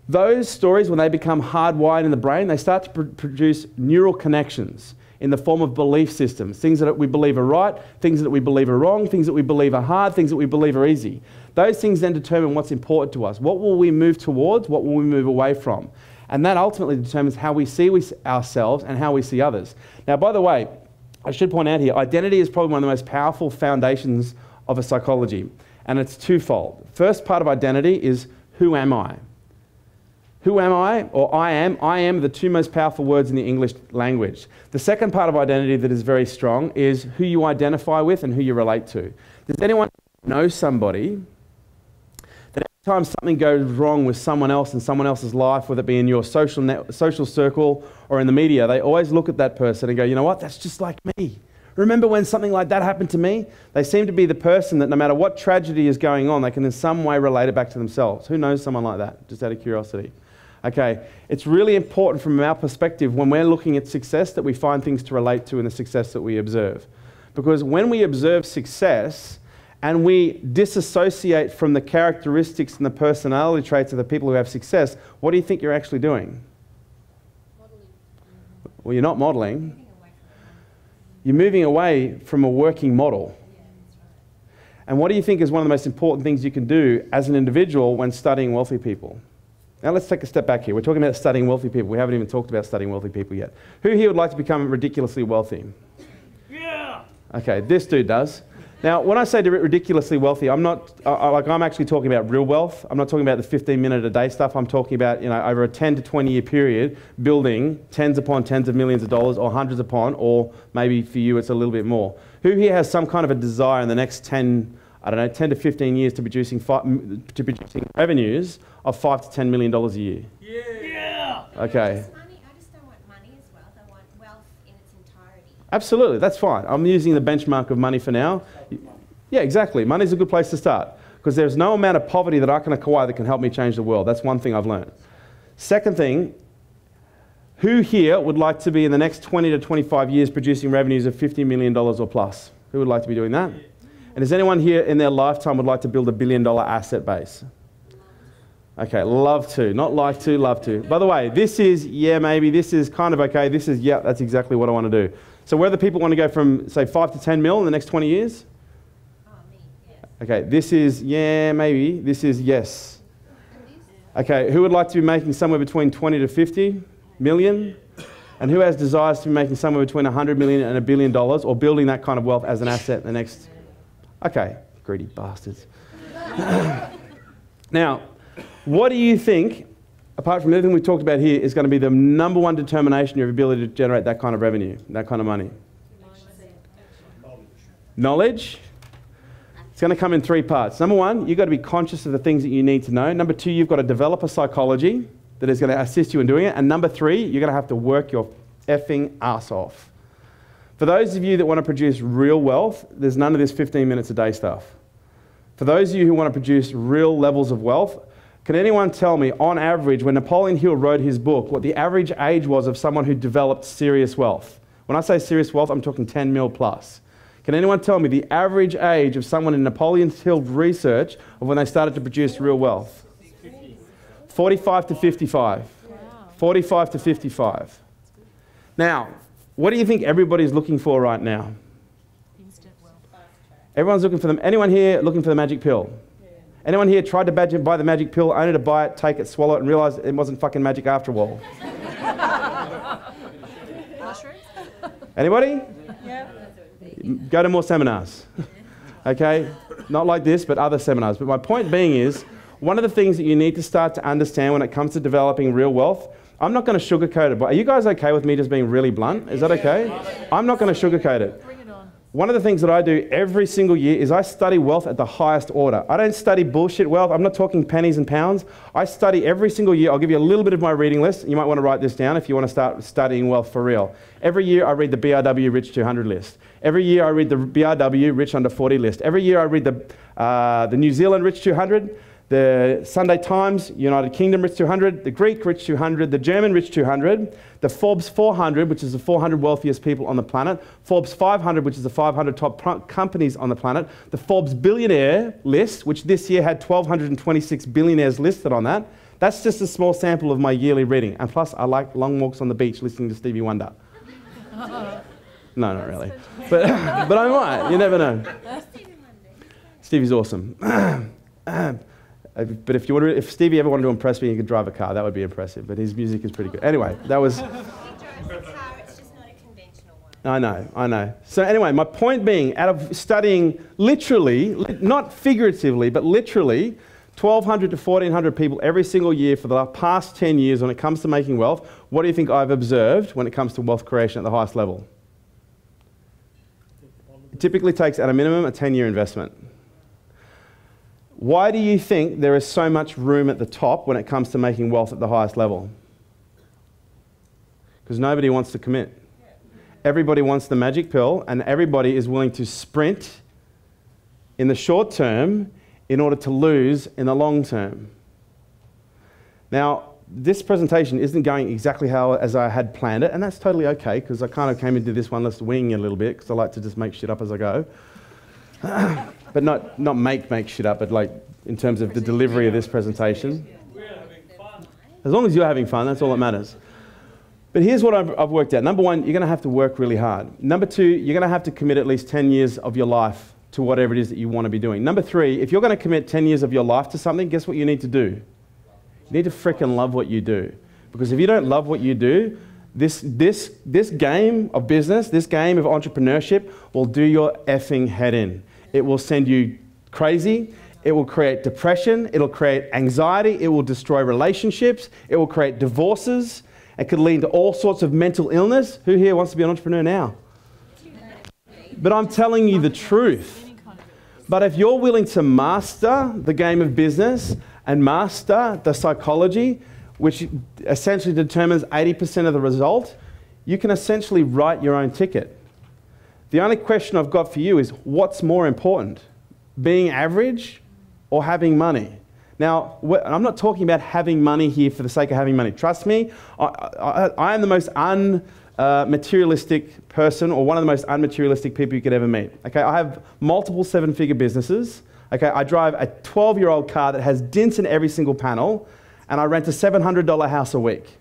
Those stories, when they become hardwired in the brain, they start to produce neural connections in the form of belief systems. Things that we believe are right, things that we believe are wrong, things that we believe are hard, things that we believe are easy. Those things then determine what's important to us. What will we move towards? What will we move away from? And that ultimately determines how we see ourselves and how we see others. Now, by the way, I should point out here, identity is probably one of the most powerful foundations of a psychology. And it's twofold. First part of identity is, who am I? Who am I, or I am are the 2 most powerful words in the English language. The second part of identity that is very strong is who you identify with and who you relate to. Does anyone know somebody that every time something goes wrong with someone else in someone else's life, whether it be in your social circle or in the media, they always look at that person and go, you know what, that's just like me. Remember when something like that happened to me? They seem to be the person that no matter what tragedy is going on, they can in some way relate it back to themselves. Who knows someone like that, just out of curiosity? Okay, it's really important from our perspective when we're looking at success that we find things to relate to in the success that we observe. Because when we observe success and we disassociate from the characteristics and the personality traits of the people who have success, what do you think you're actually doing? Modeling. Well, you're not modeling. You're moving away from a working model. And what do you think is one of the most important things you can do as an individual when studying wealthy people? Now let's take a step back here. We're talking about studying wealthy people. We haven't even talked about studying wealthy people yet. Who here would like to become ridiculously wealthy? Yeah! Okay, this dude does. Now, when I say ridiculously wealthy, I'm not, I'm actually talking about real wealth. I'm not talking about the 15-minute-a-day stuff. I'm talking about, over a 10 to 20-year period, building tens upon tens of millions of dollars, or hundreds upon, or maybe for you it's a little bit more. Who here has some kind of a desire in the next 10 to 15 years to producing revenues of $5 to $10 million a year? Yeah! Okay. I just don't want money as wealth. I want wealth in its entirety. Absolutely, that's fine. I'm using the benchmark of money for now. Yeah, exactly. Money's a good place to start because there's no amount of poverty that I can acquire that can help me change the world. That's one thing I've learned. Second thing, who here would like to be in the next 20 to 25 years producing revenues of $50 million or plus? Who would like to be doing that? And does anyone here in their lifetime would like to build $1 billion asset base? Okay, love to. Not like to, love to. By the way, this is, yeah, maybe. This is kind of okay. This is, yeah, that's exactly what I want to do. So whether people want to go from, say, 5 to 10 mil in the next 20 years? Oh, me, yes. Okay, this is, yeah, maybe. This is, yes. Okay, who would like to be making somewhere between 20 to 50 million? And who has desires to be making somewhere between 100 million and $1 billion or building that kind of wealth as an asset in the next... Okay, greedy bastards. Now, what do you think, apart from everything we've talked about here, is going to be the number one determination of your ability to generate that kind of revenue, that kind of money? Knowledge. It's going to come in 3 parts. Number 1, you've got to be conscious of the things that you need to know. Number 2, you've got to develop a psychology that is going to assist you in doing it. And number 3, you're going to have to work your effing ass off. For those of you that want to produce real wealth, there's none of this 15 minutes a day stuff. For those of you who want to produce real levels of wealth, can anyone tell me, on average, when Napoleon Hill wrote his book, what the average age was of someone who developed serious wealth? When I say serious wealth, I'm talking 10 mil plus. Can anyone tell me the average age of someone in Napoleon Hill's research of when they started to produce real wealth? 45 to 55. 45 to 55. Now, what do you think everybody's looking for right now? Instant wealth. Everyone's looking for them. Anyone here looking for the magic pill? Yeah. Anyone here tried to buy the magic pill, only to buy it, take it, swallow it, and realize it wasn't fucking magic after all? Mushrooms? Anybody? Yeah. Go to more seminars. Okay? Not like this, but other seminars. But my point being is, one of the things that you need to start to understand when it comes to developing real wealth, I'm not going to sugarcoat it, but are you guys okay with me just being really blunt? Is that okay? I'm not going to sugarcoat it. Bring it on. One of the things that I do every single year is I study wealth at the highest order. I don't study bullshit wealth. I'm not talking pennies and pounds. I study every single year. I'll give you a little bit of my reading list. You might want to write this down if you want to start studying wealth for real. Every year I read the BRW Rich 200 list. Every year I read the BRW Rich Under 40 list. Every year I read the New Zealand Rich 200, the Sunday Times, United Kingdom Rich 200, the Greek Rich 200, the German Rich 200, the Forbes 400, which is the 400 wealthiest people on the planet, Forbes 500, which is the 500 top companies on the planet, the Forbes Billionaire list, which this year had 1,226 billionaires listed on that. That's just a small sample of my yearly reading. And plus, I like long walks on the beach listening to Stevie Wonder. No, not really. But I might. You never know. Stevie's awesome. But if Stevie ever wanted to impress me, he could drive a car. That would be impressive. But his music is pretty good. Anyway, that was... He drives a car, it's just not a conventional one. I know. So anyway, my point being, out of studying literally, not figuratively, but literally, 1,200 to 1,400 people every single year for the past 10 years when it comes to making wealth, what do you think I've observed when it comes to wealth creation at the highest level? It typically takes, at a minimum, a 10-year investment. Why do you think there is so much room at the top when it comes to making wealth at the highest level? Because nobody wants to commit. Everybody wants the magic pill, and everybody is willing to sprint in the short term in order to lose in the long term. Now, this presentation isn't going exactly as I had planned it, and that's totally okay, because I kind of came into this one list winging a little bit, because I like to just make shit up as I go. But not make shit up, but like in terms of the delivery of this presentation. We're having fun. As long as you're having fun, that's all that matters. But here's what I've worked out. Number one, you're going to have to work really hard. Number two, you're going to have to commit at least 10 years of your life to whatever it is that you want to be doing. Number three, if you're going to commit 10 years of your life to something, guess what you need to do? You need to frickin' love what you do. Because if you don't love what you do, this game of business, this game of entrepreneurship will do your effing head in. It will send you crazy. It will create depression. It'll create anxiety. It will destroy relationships. It will create divorces. It could lead to all sorts of mental illness. Who here wants to be an entrepreneur now? But I'm telling you the truth. But if you're willing to master the game of business and master the psychology, which essentially determines 80% of the result, you can essentially write your own ticket. The only question I've got for you is, what's more important? Being average or having money? Now, I'm not talking about having money here for the sake of having money. Trust me, I am the most unmaterialistic person, or one of the most unmaterialistic people you could ever meet. Okay, I have multiple seven-figure businesses. Okay, I drive a 12-year-old car that has dents in every single panel, and I rent a $700 house a week.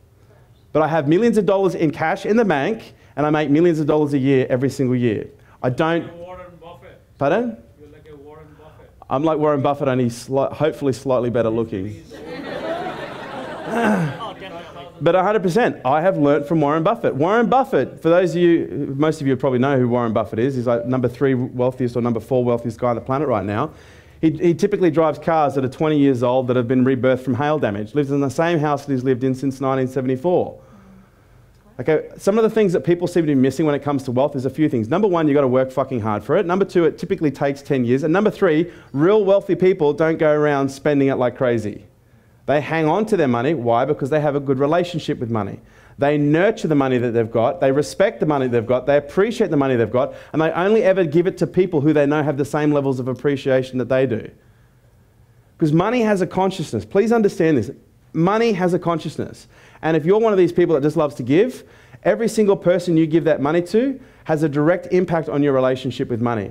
But I have millions of dollars in cash in the bank, and I make millions of dollars a year every single year. I don't... You're Warren Buffett. Pardon? You're like a Warren Buffett. I'm like Warren Buffett, only hopefully slightly better looking. But 100%, I have learnt from Warren Buffett. Warren Buffett, for those of you, most of you probably know who Warren Buffett is. He's like number 3 wealthiest or number 4 wealthiest guy on the planet right now. He typically drives cars that are 20 years old that have been rebirthed from hail damage. Lives in the same house that he's lived in since 1974. Okay, some of the things that people seem to be missing when it comes to wealth is a few things. Number one, you've got to work fucking hard for it. Number two, it typically takes 10 years. And number three, real wealthy people don't go around spending it like crazy. They hang on to their money. Why? Because they have a good relationship with money. They nurture the money that they've got. They respect the money they've got. They appreciate the money they've got. And they only ever give it to people who they know have the same levels of appreciation that they do. Because money has a consciousness. Please understand this. Money has a consciousness. And if you're one of these people that just loves to give, every single person you give that money to has a direct impact on your relationship with money.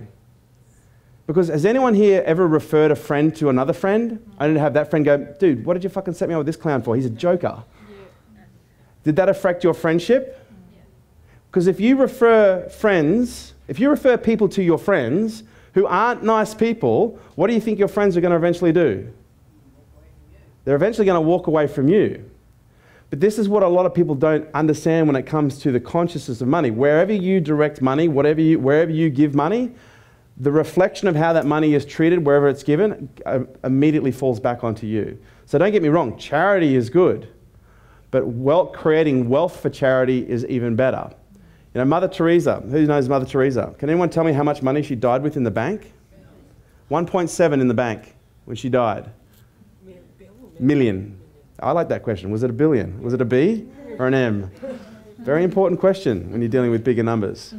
Because has anyone here ever referred a friend to another friend? I didn't have that friend go, dude, what did you fucking set me up with this clown for? He's a joker. Yeah. Did that affect your friendship? Because if you refer people to your friends who aren't nice people, what do you think your friends are going to eventually do? They're eventually going to walk away from you. But this is what a lot of people don't understand when it comes to the consciousness of money. Wherever you direct money, wherever you give money, the reflection of how that money is treated, wherever it's given, immediately falls back onto you. So don't get me wrong, charity is good. But creating wealth for charity is even better. You know, Mother Teresa. Who knows Mother Teresa? Can anyone tell me how much money she died with in the bank? 1.7 in the bank when she died. Million. I like that question. Was it a billion? Was it a B or an M? Very important question when you're dealing with bigger numbers.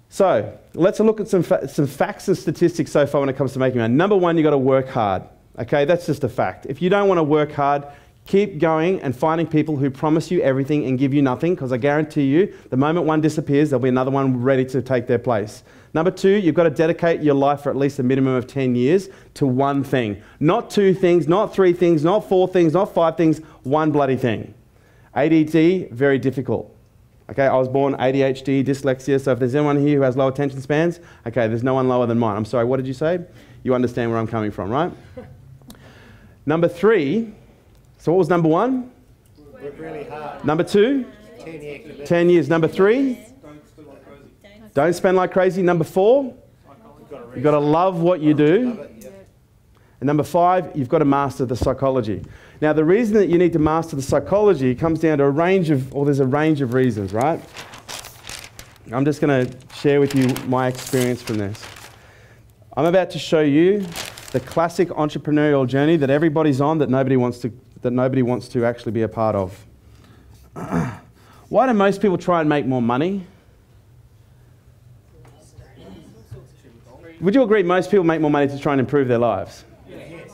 So let's look at some facts and statistics so far when it comes to making money. Number one, you've got to work hard. Okay, that's just a fact. If you don't want to work hard, keep going and finding people who promise you everything and give you nothing, because I guarantee you, the moment one disappears, there'll be another one ready to take their place. Number two, you've got to dedicate your life for at least a minimum of 10 years to one thing. Not two things, not three things, not four things, not five things, one bloody thing. ADD, very difficult. Okay, I was born ADHD, dyslexia, so if there's anyone here who has low attention spans, okay, there's no one lower than mine. I'm sorry, what did you say? You understand where I'm coming from, right? Number three, so what was number one? Work really hard. Number two? 10 years. 10 years. Number three? Don't spend like crazy. Number four? You've got to love what you do. And number five, you've got to master the psychology. Now, the reason that you need to master the psychology comes down to there's a range of reasons, right? I'm just going to share with you my experience from this. I'm about to show you the classic entrepreneurial journey that everybody's on that nobody wants to actually be a part of. Why do most people try and make more money? Would you agree most people make more money to try and improve their lives? Yes.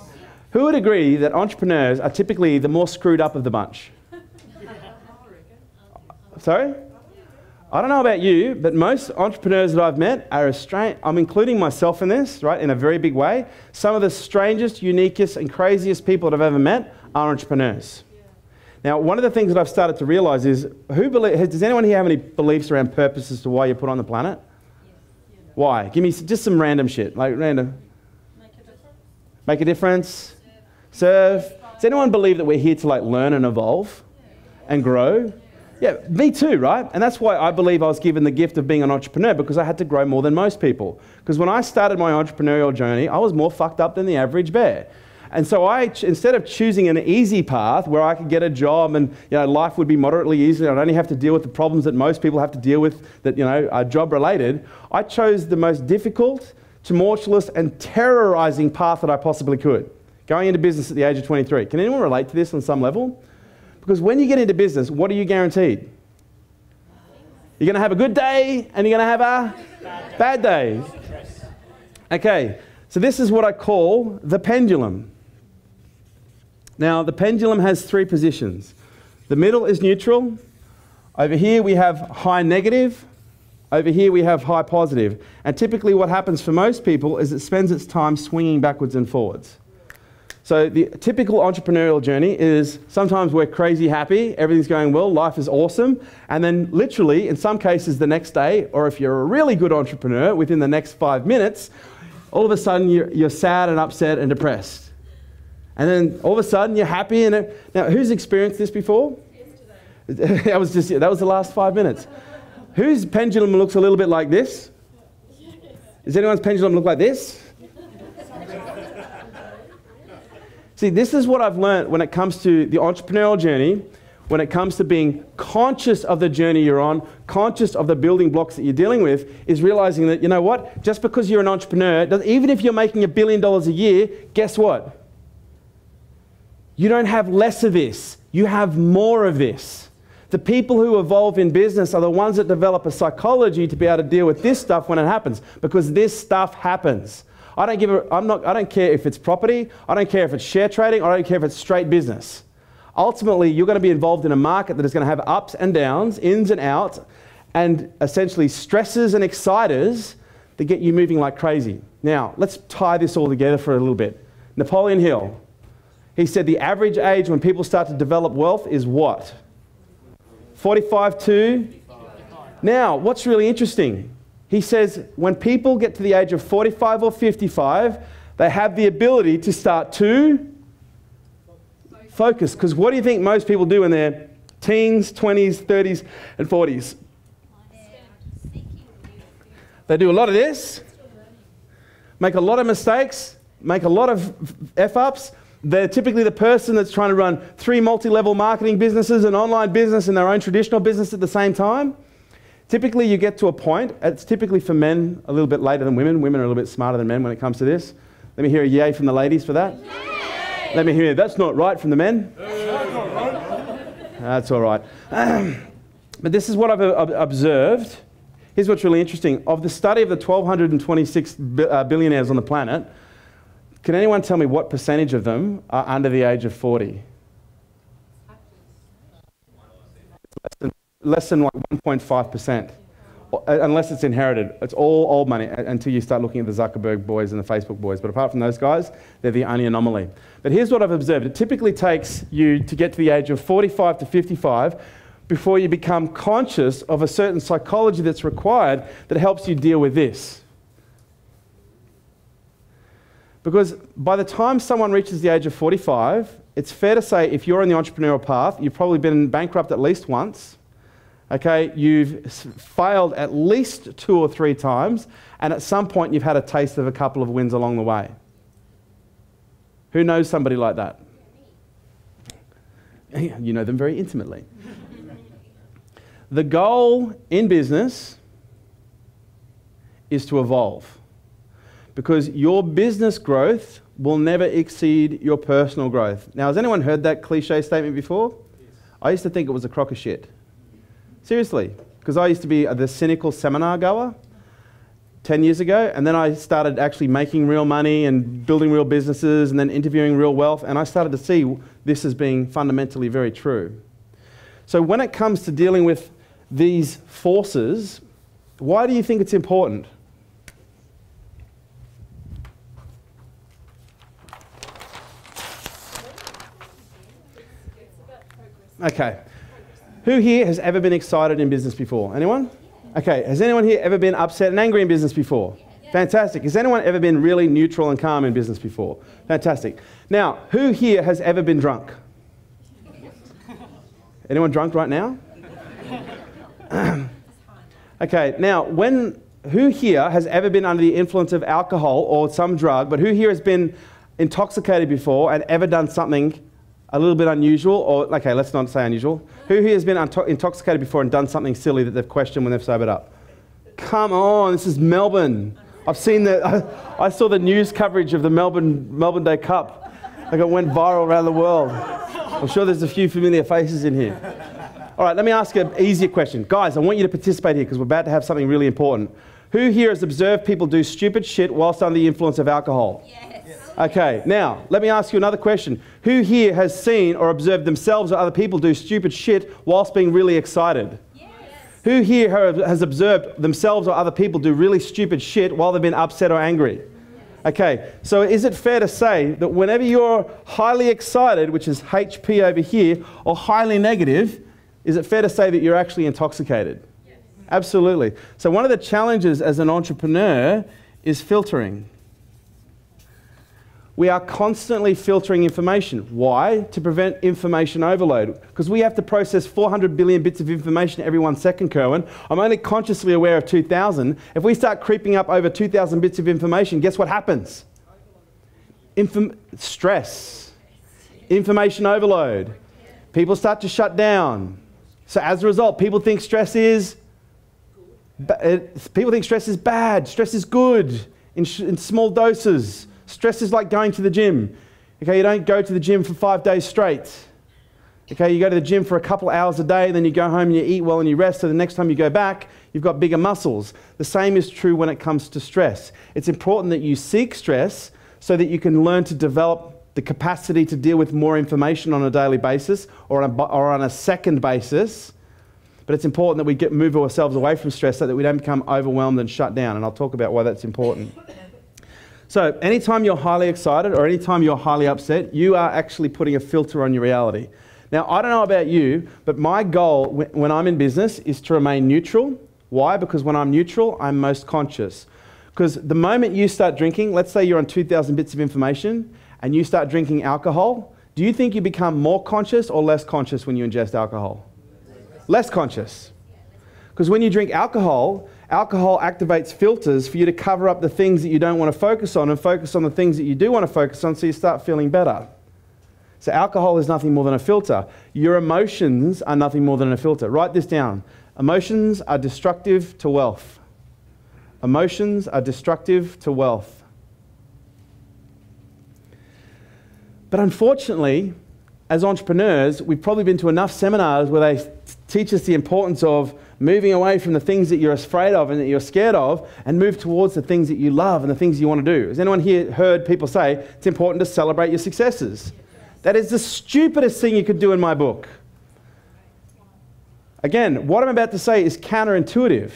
Who would agree that entrepreneurs are typically the more screwed up of the bunch? Sorry? I don't know about you, but most entrepreneurs that I've met are I'm including myself in this, right, in a very big way. Some of the strangest, uniquest, and craziest people that I've ever met are entrepreneurs. Now, one of the things that I've started to realize is, does anyone here have any beliefs around purpose as to why you're put on the planet? Why? Give me just some random shit, like random. Make a difference. Serve. Does anyone believe that we're here to like learn and evolve and grow? Yeah, me too, right? And that's why I believe I was given the gift of being an entrepreneur, because I had to grow more than most people. Because when I started my entrepreneurial journey, I was more fucked up than the average bear. And so instead of choosing an easy path where I could get a job and life would be moderately easy, I'd only have to deal with the problems that most people have to deal with that are job related, I chose the most difficult, tumultuous and terrorizing path that I possibly could. Going into business at the age of 23. Can anyone relate to this on some level? Because when you get into business, what are you guaranteed? You're going to have a good day and you're going to have a bad day. Okay, so this is what I call the pendulum. Now, the pendulum has three positions. The middle is neutral. Over here we have high negative. Over here we have high positive. And typically what happens for most people is it spends its time swinging backwards and forwards. So the typical entrepreneurial journey is sometimes we're crazy happy, everything's going well, life is awesome, and then literally, in some cases the next day, or if you're a really good entrepreneur, within the next 5 minutes, all of a sudden you're sad and upset and depressed. And then all of a sudden you're happy. Now, who's experienced this before? Yesterday. that was the last 5 minutes. Whose pendulum looks a little bit like this? Does anyone's pendulum look like this? See, this is what I've learned when it comes to the entrepreneurial journey, when it comes to being conscious of the journey you're on, conscious of the building blocks that you're dealing with, is realizing that, you know what, just because you're an entrepreneur, even if you're making $1 billion a year, guess what? You don't have less of this, you have more of this. The people who evolve in business are the ones that develop a psychology to be able to deal with this stuff when it happens, because this stuff happens. I don't care if it's property, I don't care if it's share trading, I don't care if it's straight business. Ultimately, you're going to be involved in a market that is going to have ups and downs, ins and outs, and essentially stresses and exciters that get you moving like crazy. Now, let's tie this all together for a little bit. Napoleon Hill, he said the average age when people start to develop wealth is what? 45 to? Now, what's really interesting? He says when people get to the age of 45 or 55, they have the ability to start to focus. Because what do you think most people do in their teens, 20s, 30s, and 40s? They do a lot of this, make a lot of mistakes, make a lot of F-ups. They're typically the person that's trying to run 3 multi-level marketing businesses, an online business, and their own traditional business at the same time. Typically, you get to a point, it's typically for men a little bit later than women. Women are a little bit smarter than men when it comes to this. Let me hear a yay from the ladies for that. Yay! Let me hear, that's not right from the men. That's all right. But this is what I've observed. Here's what's really interesting. Of the study of the 1,226 billionaires on the planet, can anyone tell me what percentage of them are under the age of 40? Less than like 1.5%, unless it's inherited. It's all old money until you start looking at the Zuckerberg boys and the Facebook boys. But apart from those guys, they're the only anomaly. But here's what I've observed. It typically takes you to get to the age of 45 to 55 before you become conscious of a certain psychology that's required that helps you deal with this. Because by the time someone reaches the age of 45, it's fair to say if you're on the entrepreneurial path, you've probably been bankrupt at least once. Okay, you've failed at least 2 or 3 times, and at some point you've had a taste of a couple of wins along the way. Who knows somebody like that? You know them very intimately. The goal in business is to evolve, because your business growth will never exceed your personal growth. Now, has anyone heard that cliche statement before? Yes. I used to think it was a crock of shit. Seriously, because I used to be the cynical seminar goer 10 years ago, and then I started actually making real money and building real businesses and then interviewing real wealth, and I started to see this as being fundamentally very true. So when it comes to dealing with these forces, why do you think it's important? Okay. Who here has ever been excited in business before? Anyone? Okay. Has anyone here ever been upset and angry in business before? Fantastic. Has anyone ever been really neutral and calm in business before? Fantastic. Now, who here has ever been drunk? Anyone drunk right now? Okay. Now, who here has ever been under the influence of alcohol or some drug, but who here has been intoxicated before and ever done something a little bit unusual, or, okay, let's not say unusual. Who here has been intoxicated before and done something silly that they've questioned when they've sobered up? Come on, this is Melbourne. I saw the news coverage of the Melbourne Day Cup. Like it went viral around the world. I'm sure there's a few familiar faces in here. All right, let me ask you an easier question. Guys, I want you to participate here because we're about to have something really important. Who here has observed people do stupid shit whilst under the influence of alcohol? Yes. Okay, now, let me ask you another question. Who here has seen or observed themselves or other people do stupid shit whilst being really excited? Yes. Who here has observed themselves or other people do really stupid shit while they've been upset or angry? Okay, so is it fair to say that whenever you're highly excited, which is HP over here, or highly negative, is it fair to say that you're actually intoxicated? Yes. Absolutely. So one of the challenges as an entrepreneur is filtering. We are constantly filtering information. Why? To prevent information overload. Because we have to process 400 billion bits of information every 1 second, Kerwin. I'm only consciously aware of 2,000. If we start creeping up over 2,000 bits of information, guess what happens? Stress. Information overload. People start to shut down. So as a result, people think stress is bad. Stress is good in small doses. Stress is like going to the gym. Okay, you don't go to the gym for 5 days straight. Okay, you go to the gym for a couple hours a day, then you go home and you eat well and you rest, so the next time you go back, you've got bigger muscles. The same is true when it comes to stress. It's important that you seek stress so that you can learn to develop the capacity to deal with more information on a daily basis or on a second basis. But it's important that we move ourselves away from stress so that we don't become overwhelmed and shut down, and I'll talk about why that's important. So anytime you're highly excited or anytime you're highly upset, you are actually putting a filter on your reality. Now, I don't know about you, but my goal when I'm in business is to remain neutral. Why? Because when I'm neutral, I'm most conscious. Because the moment you start drinking, let's say you're on 2,000 bits of information and you start drinking alcohol, do you think you become more conscious or less conscious when you ingest alcohol? Less conscious. Because when you drink alcohol activates filters for you to cover up the things that you don't want to focus on and focus on the things that you do want to focus on, so you start feeling better. So alcohol is nothing more than a filter. Your emotions are nothing more than a filter. Write this down. Emotions are destructive to wealth. Emotions are destructive to wealth. But unfortunately, as entrepreneurs, we've probably been to enough seminars where they teach us the importance of moving away from the things that you're afraid of and that you're scared of and move towards the things that you love and the things you want to do. Has anyone here heard people say it's important to celebrate your successes? That is the stupidest thing you could do in my book. Again, what I'm about to say is counterintuitive.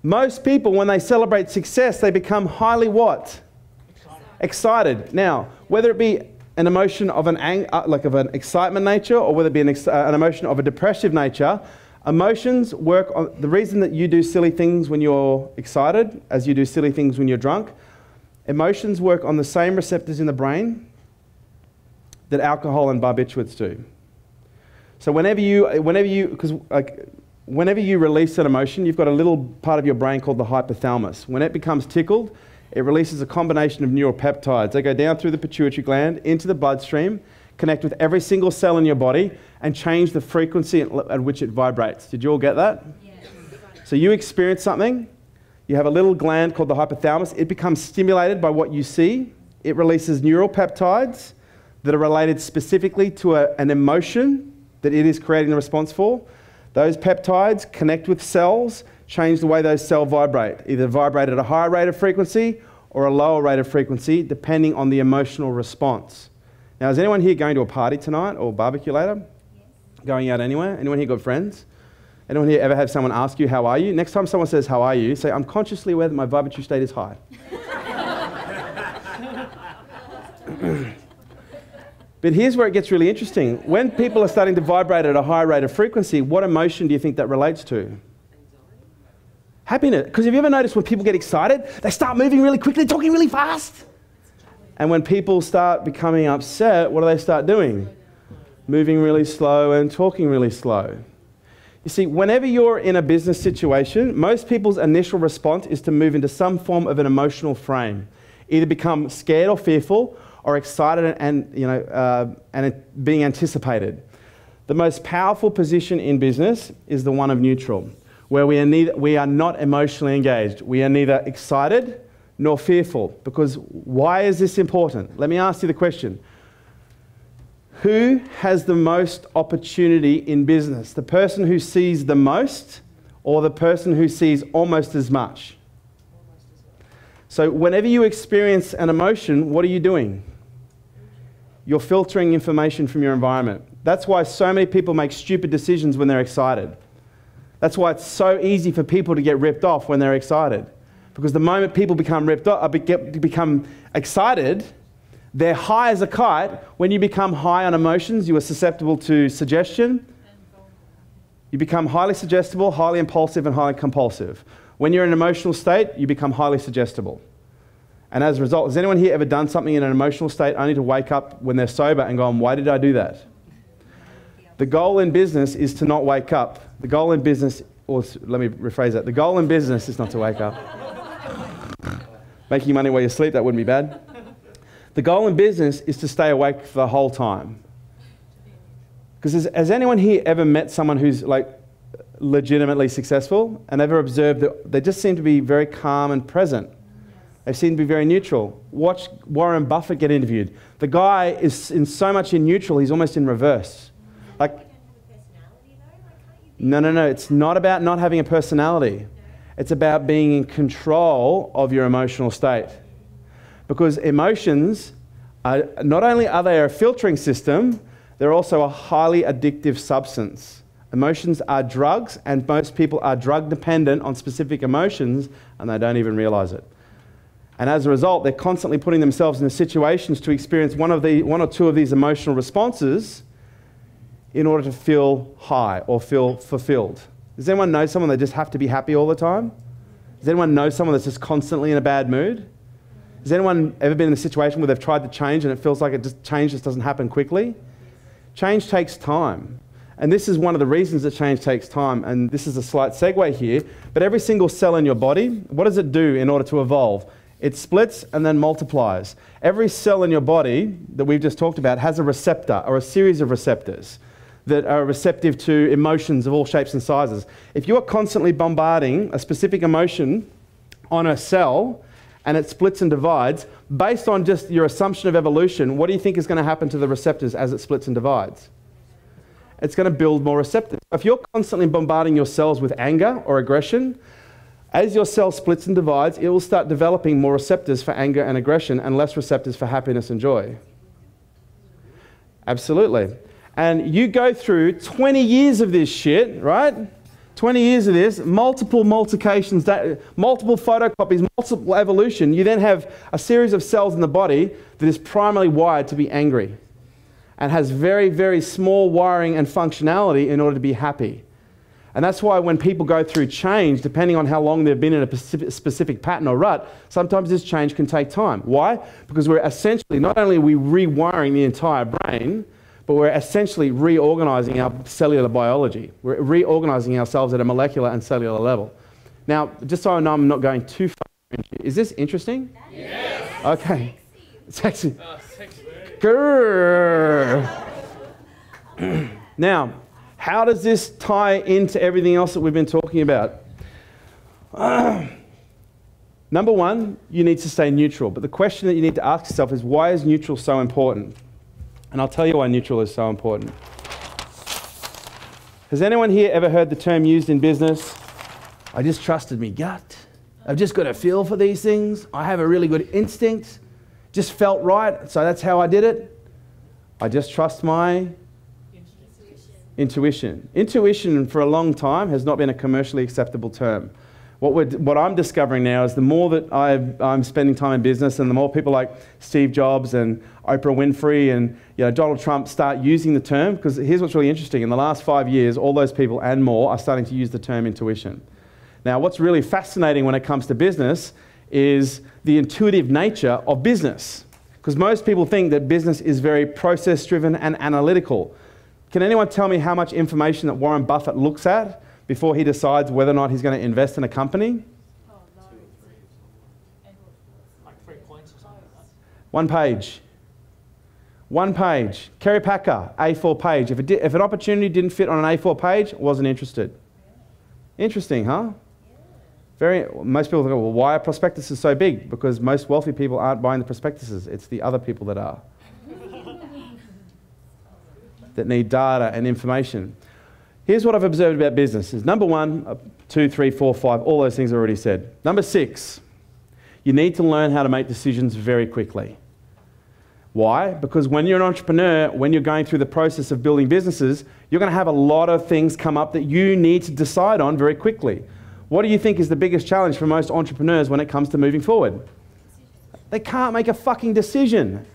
Most people, when they celebrate success, they become highly what? Excited. Now, whether it be an emotion of an excitement nature or whether it be an emotion of a depressive nature, emotions work on the reason that you do silly things when you're excited as you do silly things when you're drunk. Emotions work on the same receptors in the brain that alcohol and barbiturates do. So whenever you release an emotion, you've got a little part of your brain called the hypothalamus. When it becomes tickled, it releases a combination of neuropeptides. They go down through the pituitary gland into the bloodstream, connect with every single cell in your body, and change the frequency at which it vibrates. Did you all get that? Yes. So you experience something, you have a little gland called the hypothalamus, it becomes stimulated by what you see, it releases neuropeptides that are related specifically to an emotion that it is creating a response for. Those peptides connect with cells, change the way those cells vibrate, either vibrate at a higher rate of frequency or a lower rate of frequency, depending on the emotional response. Now, is anyone here going to a party tonight or barbecue later? Yes. Going out anywhere? Anyone here got friends? Anyone here ever have someone ask you, how are you? Next time someone says, how are you? Say, I'm consciously aware that my vibratory state is high. But here's where it gets really interesting. When people are starting to vibrate at a high rate of frequency, what emotion do you think that relates to? Happiness. Because have you ever noticed when people get excited, they start moving really quickly, talking really fast? And when people start becoming upset, what do they start doing? Moving really slow and talking really slow. You see, whenever you're in a business situation, most people's initial response is to move into some form of an emotional frame. Either become scared or fearful, or excited and being anticipated. The most powerful position in business is the one of neutral, where we are not emotionally engaged. We are neither excited nor fearful. Because why is this important? Let me ask you the question. Who has the most opportunity in business? The person who sees the most or the person who sees almost as much? So whenever you experience an emotion, what are you doing? You're filtering information from your environment. That's why so many people make stupid decisions when they're excited. That's why it's so easy for people to get ripped off when they're excited. Because the moment people become become excited, they're high as a kite. When you become high on emotions, you are susceptible to suggestion. You become highly suggestible, highly impulsive, and highly compulsive. When you're in an emotional state, you become highly suggestible. And as a result, has anyone here ever done something in an emotional state only to wake up when they're sober and gone, why did I do that? The goal in business is to not wake up. The goal in business, or let me rephrase that, the goal in business is not to wake up. Making money while you sleep, that wouldn't be bad. The goal in business is to stay awake for the whole time. Because has anyone here ever met someone who's like legitimately successful and ever observed that they just seem to be very calm and present? They seem to be very neutral. Watch Warren Buffett get interviewed. The guy is so much in neutral, he's almost in reverse. No. It's not about not having a personality. It's about being in control of your emotional state. Because emotions, not only are they a filtering system, they're also a highly addictive substance. Emotions are drugs, and most people are drug dependent on specific emotions, and they don't even realize it. And as a result, they're constantly putting themselves in situations to experience one or two of these emotional responses in order to feel high or feel fulfilled. Does anyone know someone that just have to be happy all the time? Does anyone know someone that's just constantly in a bad mood? Has anyone ever been in a situation where they've tried to change and it feels like change just doesn't happen quickly? Change takes time. And this is one of the reasons that change takes time. And this is a slight segue here. But every single cell in your body, what does it do in order to evolve? It splits and then multiplies. Every cell in your body that we've just talked about has a receptor or a series of receptors. that are receptive to emotions of all shapes and sizes. If you're constantly bombarding a specific emotion on a cell and it splits and divides, based on just your assumption of evolution, what do you think is going to happen to the receptors as it splits and divides? It's going to build more receptors. If you're constantly bombarding your cells with anger or aggression, as your cell splits and divides, it will start developing more receptors for anger and aggression and less receptors for happiness and joy. Absolutely. And you go through 20 years of this shit, right? 20 years of this, multiple multiplications, multiple photocopies, multiple evolution. You then have a series of cells in the body that is primarily wired to be angry and has very, very small wiring and functionality in order to be happy. And that's why when people go through change, depending on how long they've been in a specific pattern or rut, sometimes this change can take time. Why? Because we're essentially, not only are we rewiring the entire brain, but we're essentially reorganizing our cellular biology. We're reorganizing ourselves at a molecular and cellular level. Now, just so I know I'm not going too far into it, is this interesting? Yes. Okay. Sexy. Grrr. Now, how does this tie into everything else that we've been talking about? Number one, you need to stay neutral. But the question that you need to ask yourself is, why is neutral so important? And I'll tell you why neutral is so important. Has anyone here ever heard the term used in business? I just trusted me gut. I've just got a feel for these things. I have a really good instinct. Just felt right, so that's how I did it. I just trust my intuition. Intuition for a long time has not been a commercially acceptable term. What I'm discovering now is the more that I'm spending time in business and the more people like Steve Jobs and Oprah Winfrey and Donald Trump start using the term, because here's what's really interesting. In the last 5 years, all those people and more are starting to use the term intuition. Now, what's really fascinating when it comes to business is the intuitive nature of business, because most people think that business is very process-driven and analytical. Can anyone tell me how much information that Warren Buffett looks at before he decides whether or not he's going to invest in a company? Oh, no. Like 3 points or something like that. 1 page. 1 page. Kerry Packer, A4 page. If an opportunity didn't fit on an A4 page, wasn't interested. Interesting, huh? Most people go, well, why are prospectuses so big? Because most wealthy people aren't buying the prospectuses. It's the other people that are. That need data and information. Here's what I've observed about businesses. Number 1, 2, 3, 4, 5, all those things I already said. Number 6, you need to learn how to make decisions very quickly. Why? Because when you're an entrepreneur, when you're going through the process of building businesses, you're going to have a lot of things come up that you need to decide on very quickly. What do you think is the biggest challenge for most entrepreneurs when it comes to moving forward? They can't make a fucking decision.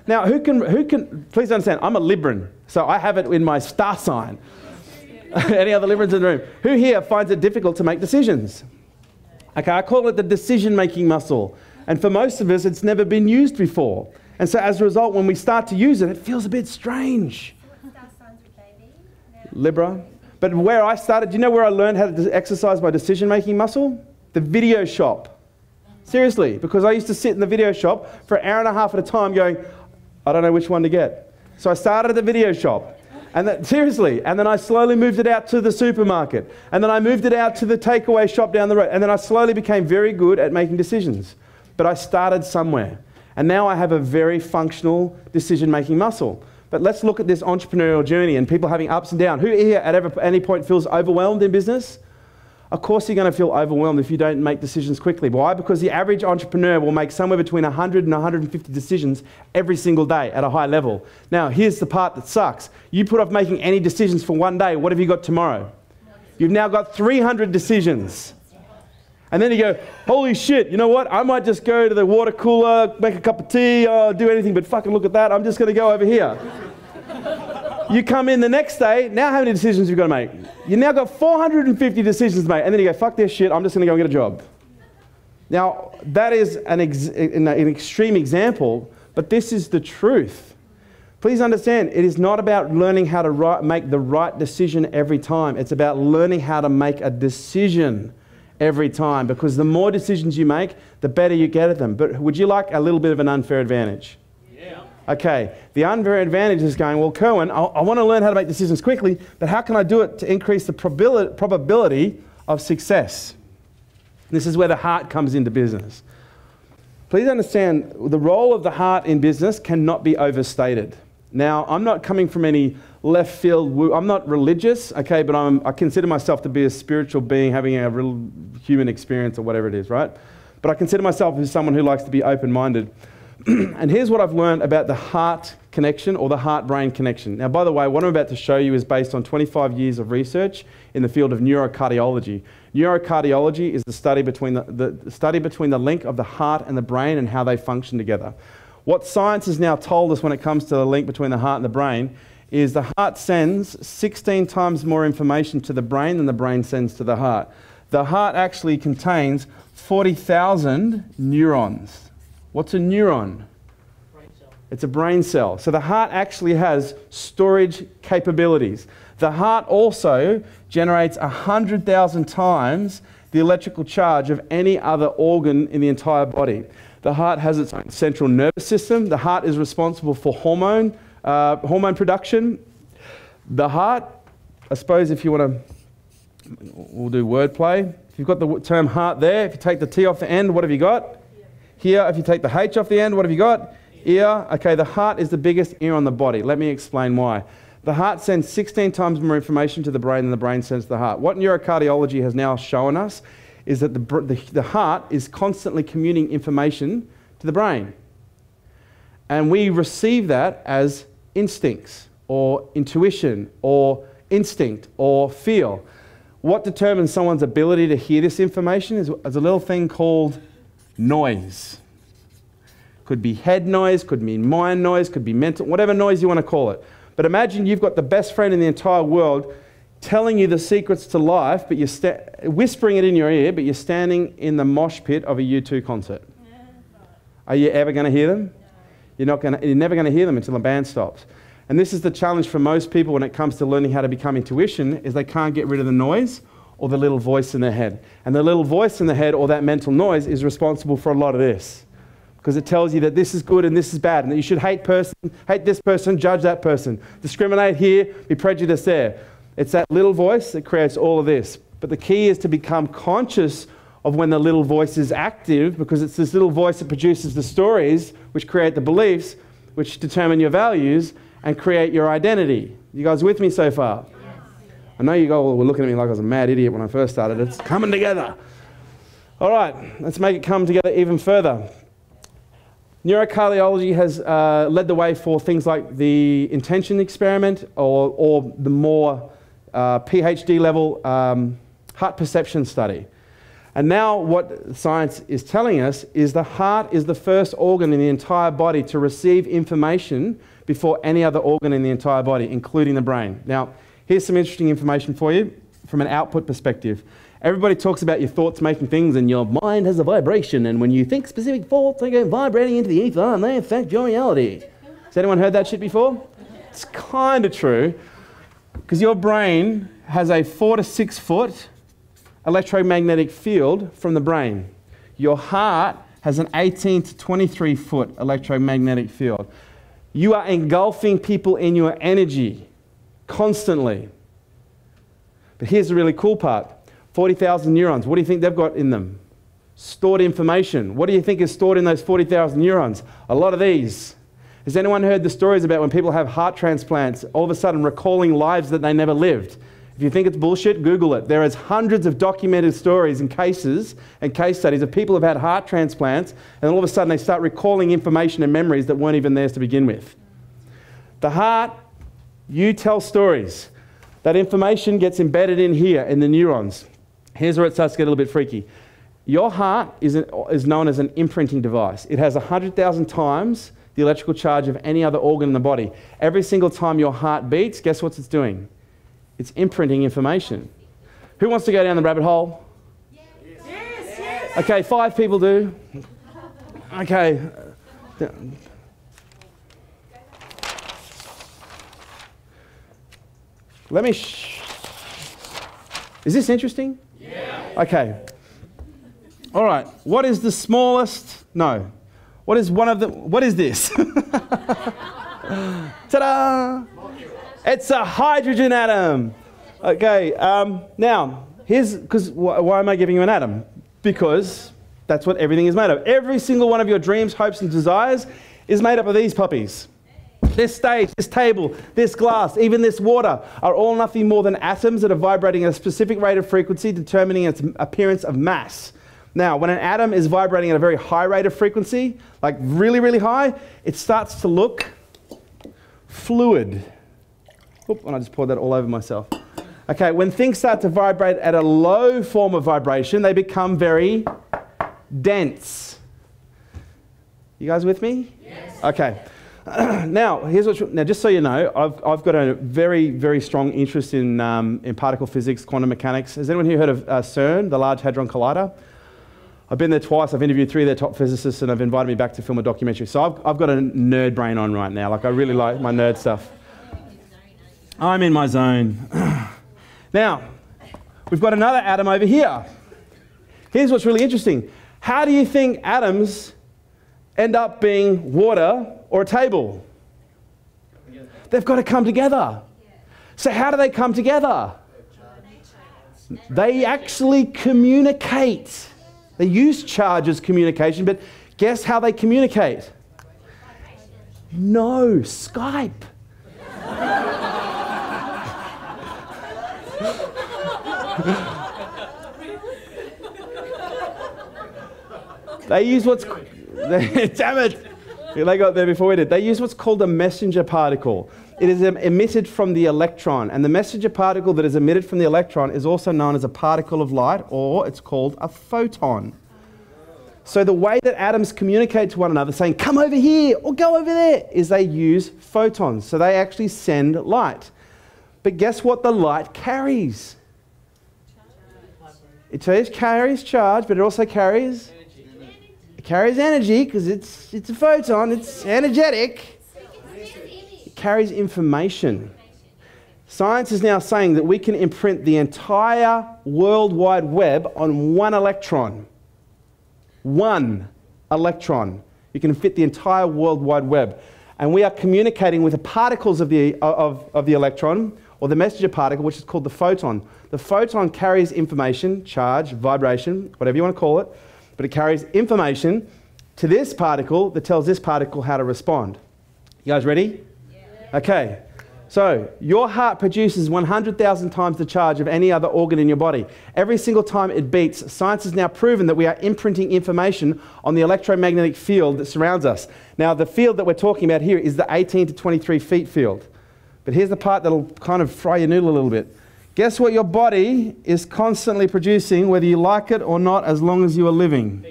Now, who can, please understand, I'm a Libran, so I have it in my star sign. Any other Librans in the room? Who here finds it difficult to make decisions? Okay, I call it the decision-making muscle. And for most of us, it's never been used before. And so as a result, when we start to use it, it feels a bit strange. So what star signs would they be now? Libra. But where I started, do you know where I learned how to exercise my decision-making muscle? The video shop. Seriously, because I used to sit in the video shop for an hour and a half at a time going, I don't know which one to get. So I started at the video shop. And seriously, and then I slowly moved it out to the supermarket. And then I moved it out to the takeaway shop down the road. And then I slowly became very good at making decisions. But I started somewhere. And now I have a very functional decision-making muscle. But let's look at this entrepreneurial journey and people having ups and downs. Who here at any point feels overwhelmed in business? Of course you're going to feel overwhelmed if you don't make decisions quickly. Why? Because the average entrepreneur will make somewhere between 100 and 150 decisions every single day at a high level. Now, here's the part that sucks. You put off making any decisions for one day, what have you got tomorrow? You've now got 300 decisions. And then you go, holy shit, you know what? I might just go to the water cooler, make a cup of tea, do anything but fucking look at that. I'm just going to go over here. You come in the next day, now how many decisions you've got to make? You now got 450 decisions to make, and then you go, fuck this shit, I'm just going to go and get a job. Now, that is an extreme example, but this is the truth. Please understand, it is not about learning how to make the right decision every time. It's about learning how to make a decision every time, because the more decisions you make, the better you get at them. But would you like a little bit of an unfair advantage? Yeah. Okay, the unfair advantage is going, well, Kerwin, I want to learn how to make decisions quickly, but how can I do it to increase the probability of success? This is where the heart comes into business. Please understand, the role of the heart in business cannot be overstated. Now, I'm not coming from any left field, I'm not religious, okay, but I consider myself to be a spiritual being having a real human experience or whatever it is, right? But I consider myself as someone who likes to be open-minded. And here's what I've learned about the heart connection or the heart-brain connection. Now, by the way, what I'm about to show you is based on 25 years of research in the field of neurocardiology. Neurocardiology is the study between the link of the heart and the brain and how they function together. What science has now told us when it comes to the link between the heart and the brain is the heart sends 16 times more information to the brain than the brain sends to the heart. The heart actually contains 40,000 neurons. What's a neuron? Brain cell. It's a brain cell. So the heart actually has storage capabilities. The heart also generates 100,000 times the electrical charge of any other organ in the entire body. The heart has its own central nervous system. The heart is responsible for hormone production. The heart, I suppose if you want to, we'll do wordplay. If you've got the term heart there, if you take the T off the end, what have you got? Here, if you take the H off the end, what have you got? Ear. Okay, the heart is the biggest ear on the body. Let me explain why. The heart sends 16 times more information to the brain than the brain sends to the heart. What neurocardiology has now shown us is that the heart is constantly communicating information to the brain. And we receive that as instincts or intuition or instinct or feel. What determines someone's ability to hear this information is a little thing called noise. Could be head noise, could be mind noise, could be mental, whatever noise you want to call it. But imagine you've got the best friend in the entire world telling you the secrets to life, but you're whispering it in your ear, but you're standing in the mosh pit of a U2 concert. Are you ever going to hear them? You're never going to hear them until the band stops. And this is the challenge for most people when it comes to learning how to become intuition, is they can't get rid of the noise or the little voice in their head. And the little voice in the head or that mental noise is responsible for a lot of this. Because it tells you that this is good and this is bad, and that you should hate this person, judge that person, discriminate here, be prejudiced there. It's that little voice that creates all of this. But the key is to become conscious of when the little voice is active, because it's this little voice that produces the stories, which create the beliefs, which determine your values and create your identity. You guys with me so far? I know you guys were looking at me like I was a mad idiot when I first started. It's coming together. All right, let's make it come together even further. Neurocardiology has led the way for things like the intention experiment or the more PhD level heart perception study. And now what science is telling us is the heart is the first organ in the entire body to receive information before any other organ in the entire body, including the brain. Now, here's some interesting information for you from an output perspective. Everybody talks about your thoughts making things, and your mind has a vibration, and when you think specific thoughts, they go vibrating into the ether and they affect your reality. Has anyone heard that shit before? It's kind of true, because your brain has a 4 to 6 foot electromagnetic field from the brain. Your heart has an 18 to 23 foot electromagnetic field. You are engulfing people in your energy constantly. But here's the really cool part. 40,000 neurons. What do you think they've got in them? Stored information. What do you think is stored in those 40,000 neurons? A lot of these. Has anyone heard the stories about when people have heart transplants, all of a sudden recalling lives that they never lived? If you think it's bullshit, Google it. There is hundreds of documented stories and cases and case studies of people who have had heart transplants, and all of a sudden they start recalling information and memories that weren't even theirs to begin with. The heart, you tell stories. That information gets embedded in here in the neurons. Here's where it starts to get a little bit freaky. Your heart is known as an imprinting device. It has 100,000 times the electrical charge of any other organ in the body. Every single time your heart beats, guess what it's doing? It's imprinting information. Who wants to go down the rabbit hole? Yes. Okay, 5 people do. Okay. Let me... Is this interesting? Yeah. Okay. All right. What is the smallest... No. What is one of the, what is this? Ta-da! It's a hydrogen atom. Okay, now, here's, because why am I giving you an atom? Because that's what everything is made of. Every single one of your dreams, hopes and desires is made up of these puppies. This stage, this table, this glass, even this water are all nothing more than atoms that are vibrating at a specific rate of frequency, determining its appearance of mass. Now, when an atom is vibrating at a very high rate of frequency, like really, really high, it starts to look fluid. Oop, and I just poured that all over myself. Okay, when things start to vibrate at a low form of vibration, they become very dense. You guys with me? Yes. Okay. Now, here's what. Now, just so you know, I've got a very, very strong interest in particle physics, quantum mechanics. Has anyone here heard of CERN, the Large Hadron Collider? I've been there twice. I've interviewed 3 of their top physicists, and they've invited me back to film a documentary. So I've got a nerd brain on right now. Like, I really like my nerd stuff. I'm in my zone. Now, we've got another atom over here. Here's what's really interesting. How do you think atoms end up being water or a table? They've got to come together. So how do they come together? They actually communicate. They use charge as communication, but guess how they communicate? No, Skype. They use what's... Damn it! They got there before we did. They use what's called a messenger particle. It is emitted from the electron, and the messenger particle that is emitted from the electron is also known as a particle of light, or it's called a photon. So the way that atoms communicate to one another, saying, come over here or go over there, is they use photons. So they actually send light. But guess what the light carries? It carries charge, but it also carries... It carries energy, because it's a photon, it's energetic. It carries information. Science is now saying that we can imprint the entire World Wide Web on one electron. One electron. You can fit the entire World Wide Web. And we are communicating with the particles of the electron, or the messenger particle, which is called the photon. The photon carries information, charge, vibration, whatever you want to call it, but it carries information to this particle that tells this particle how to respond. You guys ready? Yeah. Okay. So, your heart produces 100,000 times the charge of any other organ in your body. Every single time it beats, science has now proven that we are imprinting information on the electromagnetic field that surrounds us. Now, the field that we're talking about here is the 18 to 23 feet field. But here's the part that'll kind of fry your noodle a little bit. Guess what your body is constantly producing, whether you like it or not, as long as you are living?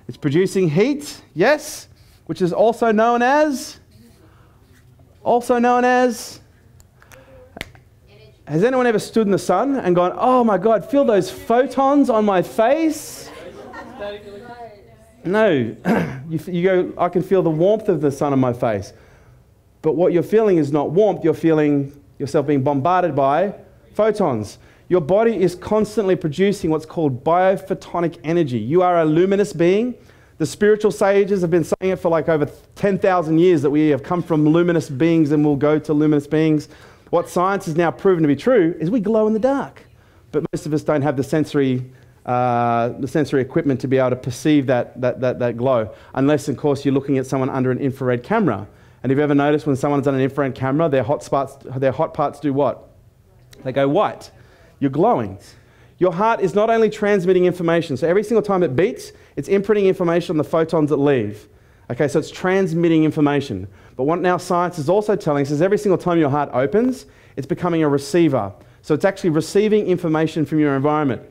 It's producing heat, yes, which is also known as... Has anyone ever stood in the sun and gone, oh my God, feel those photons on my face? No. You go, I can feel the warmth of the sun on my face. But what you're feeling is not warmth, you're feeling yourself being bombarded by photons. Your body is constantly producing what's called biophotonic energy. You are a luminous being. The spiritual sages have been saying it for like over 10,000 years, that we have come from luminous beings and will go to luminous beings. What science has now proven to be true is we glow in the dark. But most of us don't have the sensory equipment to be able to perceive that glow, unless, of course, you're looking at someone under an infrared camera. And have you ever noticed when someone's on an infrared camera, their hot parts do what? They go white. You're glowing. Your heart is not only transmitting information, so every single time it beats, it's imprinting information on the photons that leave. Okay, so it's transmitting information. But what now science is also telling us is every single time your heart opens, it's becoming a receiver. So it's actually receiving information from your environment.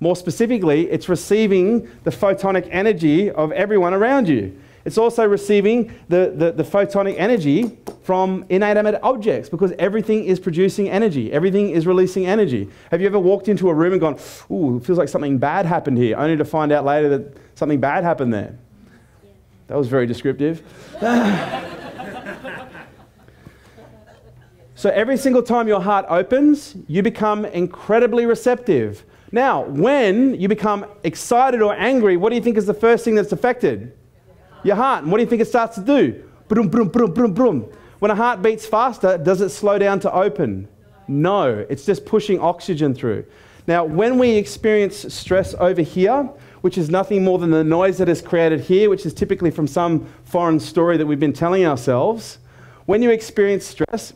More specifically, it's receiving the photonic energy of everyone around you. It's also receiving the photonic energy from inanimate objects, because everything is producing energy. Everything is releasing energy. Have you ever walked into a room and gone, ooh, it feels like something bad happened here, only to find out later that something bad happened there? That was very descriptive. So every single time your heart opens, you become incredibly receptive. Now, when you become excited or angry, what do you think is the first thing that's affected? Your heart. And what do you think it starts to do? Brum, brum, brum, brum, brum. When a heart beats faster, does it slow down to open? No, it's just pushing oxygen through. Now, when we experience stress over here, which is nothing more than the noise that is created here, which is typically from some foreign story that we've been telling ourselves, when you experience stress,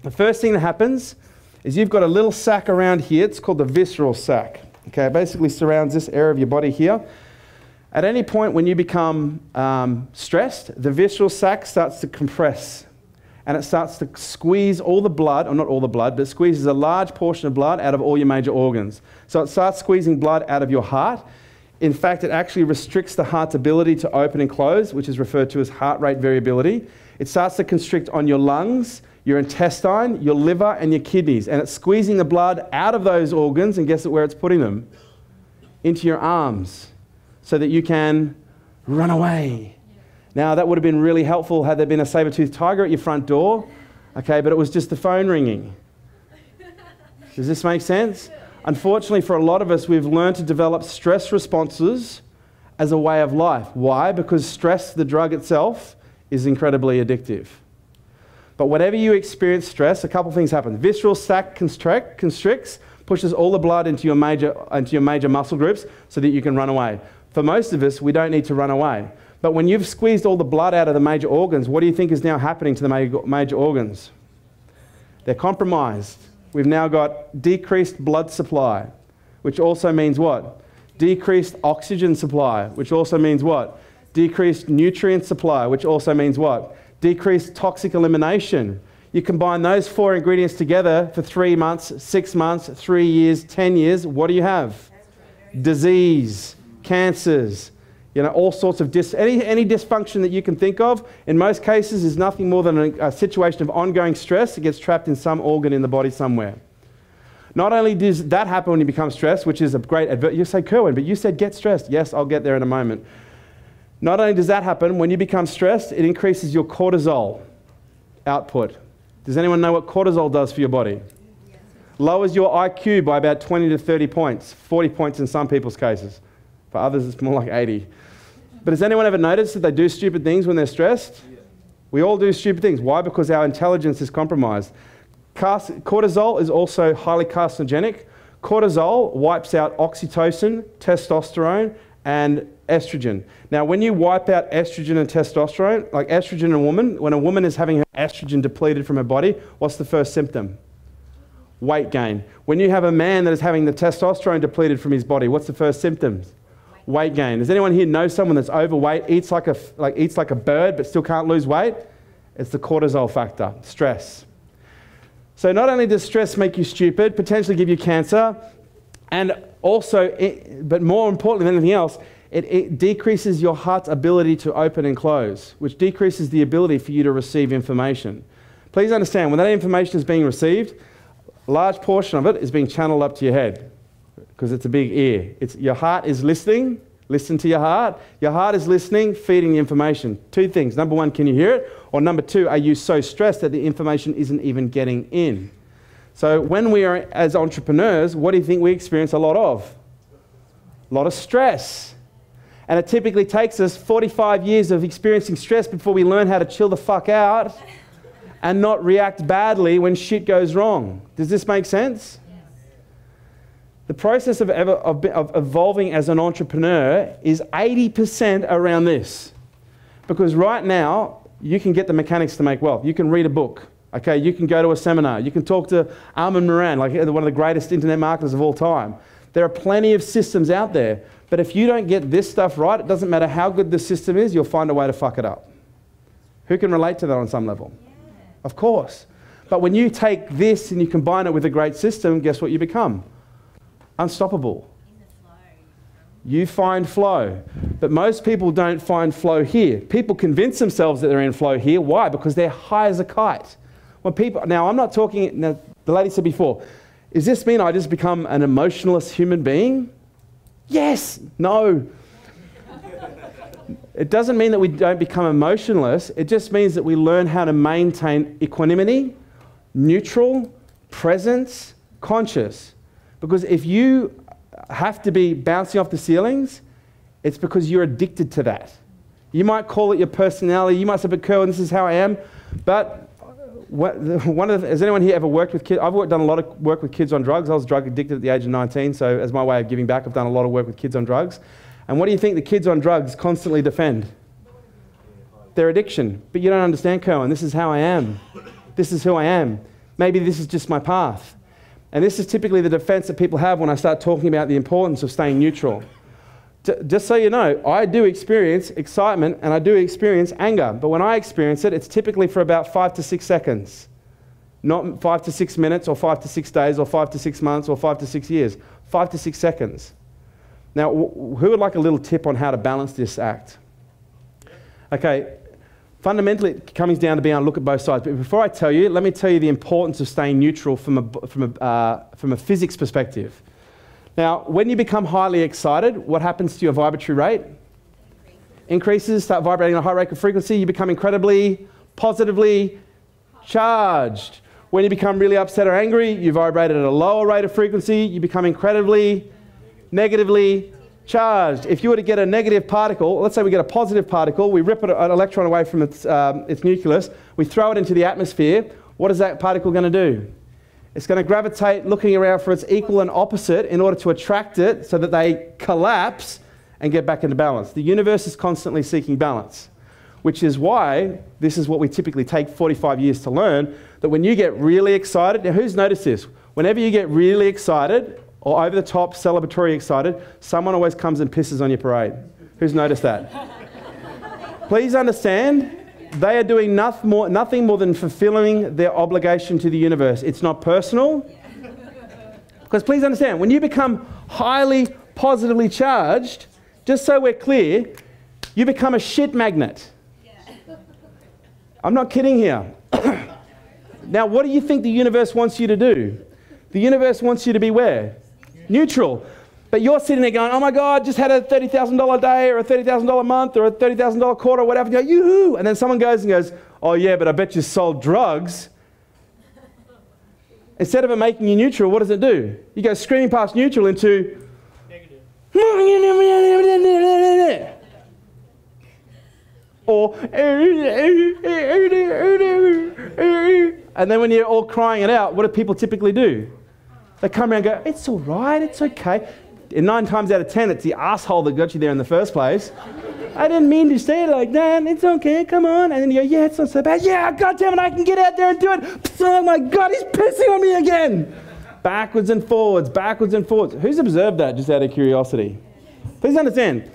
the first thing that happens is you've got a little sac around here. It's called the visceral sac. Okay, it basically surrounds this area of your body here. At any point when you become stressed, the visceral sac starts to compress and it starts to squeeze all the blood, or not all the blood, but it squeezes a large portion of blood out of all your major organs. So it starts squeezing blood out of your heart. In fact, it actually restricts the heart's ability to open and close, which is referred to as heart rate variability. It starts to constrict on your lungs, your intestine, your liver, and your kidneys. And it's squeezing the blood out of those organs, and guess where it's putting them? Into your arms, so that you can run away. Now, that would have been really helpful had there been a saber-toothed tiger at your front door, okay, but it was just the phone ringing. Does this make sense? Unfortunately, for a lot of us, we've learned to develop stress responses as a way of life. Why? Because stress, the drug itself, is incredibly addictive. But whenever you experience stress, a couple things happen. Visceral sac constricts, pushes all the blood into your major muscle groups so that you can run away. For most of us, we don't need to run away. But when you've squeezed all the blood out of the major organs, what do you think is now happening to the major organs? They're compromised. We've now got decreased blood supply, which also means what? Decreased oxygen supply, which also means what? Decreased nutrient supply, which also means what? Decreased toxic elimination. You combine those 4 ingredients together for 3 months, 6 months, 3 years, 10 years, what do you have? Disease, cancers, all sorts of any dysfunction that you can think of, in most cases, is nothing more than a situation of ongoing stress that gets trapped in some organ in the body somewhere. Not only does that happen when you become stressed, which is a great advert. You say, Kerwin, but you said get stressed. Yes, I'll get there in a moment. Not only does that happen, when you become stressed, it increases your cortisol output. Does anyone know what cortisol does for your body? Yes. Lowers your IQ by about 20 to 30 points, 40 points in some people's cases. For others, it's more like 80. But has anyone ever noticed that they do stupid things when they're stressed? Yeah. We all do stupid things. Why? Because our intelligence is compromised. Cortisol is also highly carcinogenic. Cortisol wipes out oxytocin, testosterone, and estrogen. Now, when you wipe out estrogen and testosterone, like estrogen in a woman, when a woman is having her estrogen depleted from her body, what's the first symptom? Weight gain. When you have a man that is having the testosterone depleted from his body, what's the first symptoms? Weight gain. Does anyone here know someone that's overweight, eats like a bird but still can't lose weight? It's the cortisol factor, stress. So not only does stress make you stupid, potentially give you cancer, and also, but more importantly than anything else, it decreases your heart's ability to open and close, which decreases the ability for you to receive information. Please understand, when that information is being received, a large portion of it is being channeled up to your head, because it's a big ear. Your heart is listening. Listen to your heart. Your heart is listening, feeding the information. 2 things. Number 1, can you hear it? Or number 2, are you so stressed that the information isn't even getting in? So when we are, as entrepreneurs, what do you think we experience a lot of? A lot of stress. And it typically takes us 45 years of experiencing stress before we learn how to chill the fuck out and not react badly when shit goes wrong. Does this make sense? The process of evolving as an entrepreneur is 80% around this. Because right now, you can get the mechanics to make wealth. You can read a book. Okay, you can go to a seminar. You can talk to Armin Moran, like one of the greatest internet marketers of all time. There are plenty of systems out there. But if you don't get this stuff right, it doesn't matter how good the system is, you'll find a way to fuck it up. Who can relate to that on some level? Yeah. Of course. But when you take this and you combine it with a great system, guess what you become? Unstoppable. You find flow. But most people don't find flow here. People convince themselves that they're in flow here. Why? Because they're high as a kite. Now, I'm not talking, now, the lady said before, does this mean I just become an emotionless human being? Yes. No. It doesn't mean that we don't become emotionless. It just means that we learn how to maintain equanimity, neutral, presence, conscious. Because if you have to be bouncing off the ceilings, it's because you're addicted to that. You might call it your personality. You might say, but Kerwin, this is how I am. But has anyone here ever worked with kids? I've done a lot of work with kids on drugs. I was drug addicted at the age of 19, so as my way of giving back, I've done a lot of work with kids on drugs. And what do you think the kids on drugs constantly defend? Their addiction. But you don't understand, Kerwin. This is how I am. This is who I am. Maybe this is just my path. And this is typically the defense that people have when I start talking about the importance of staying neutral. Just so you know, I do experience excitement and I do experience anger. But when I experience it, it's typically for about 5 to 6 seconds. Not 5 to 6 minutes or 5 to 6 days or 5 to 6 months or 5 to 6 years. 5 to 6 seconds. Now, who would like a little tip on how to balance this act? Okay, fundamentally it comes down to being able to look at both sides. But before I tell you, let me tell you the importance of staying neutral from a physics perspective. Now, when you become highly excited, what happens to your vibratory rate? Increases, start vibrating at a high rate of frequency, you become incredibly positively charged. When you become really upset or angry, you vibrate at a lower rate of frequency, you become incredibly negatively charged. If you were to get a negative particle, let's say we get a positive particle, we rip an electron away from its nucleus, we throw it into the atmosphere, what is that particle going to do? It's going to gravitate looking around for its equal and opposite in order to attract it so that they collapse and get back into balance. The universe is constantly seeking balance, which is why this is what we typically take 45 years to learn, that when you get really excited, now who's noticed this? Whenever you get really excited or over the top, celebratory excited, someone always comes and pisses on your parade. Who's noticed that? Please understand, they are doing nothing more than fulfilling their obligation to the universe. It's not personal. Because please understand, when you become highly positively charged, just so we're clear, you become a shit magnet. I'm not kidding here. Now, what do you think the universe wants you to do? The universe wants you to be where? Neutral. But you're sitting there going, oh my God, just had a $30,000 day or a $30,000 month or a $30,000 quarter or whatever. You go, yoo-hoo. And then someone goes and goes, oh yeah, but I bet you sold drugs. Instead of it making you neutral, what does it do? You go screaming past neutral into negative. Or and then when you're all crying it out, what do people typically do? They come around and go, it's all right, it's okay. And 9 times out of 10, it's the asshole that got you there in the first place. I didn't mean to say it like that. It's okay, come on. And then you go, yeah, it's not so bad. Yeah, goddamn it, I can get out there and do it. Oh my God, he's pissing on me again. Backwards and forwards, backwards and forwards. Who's observed that, just out of curiosity? Please understand,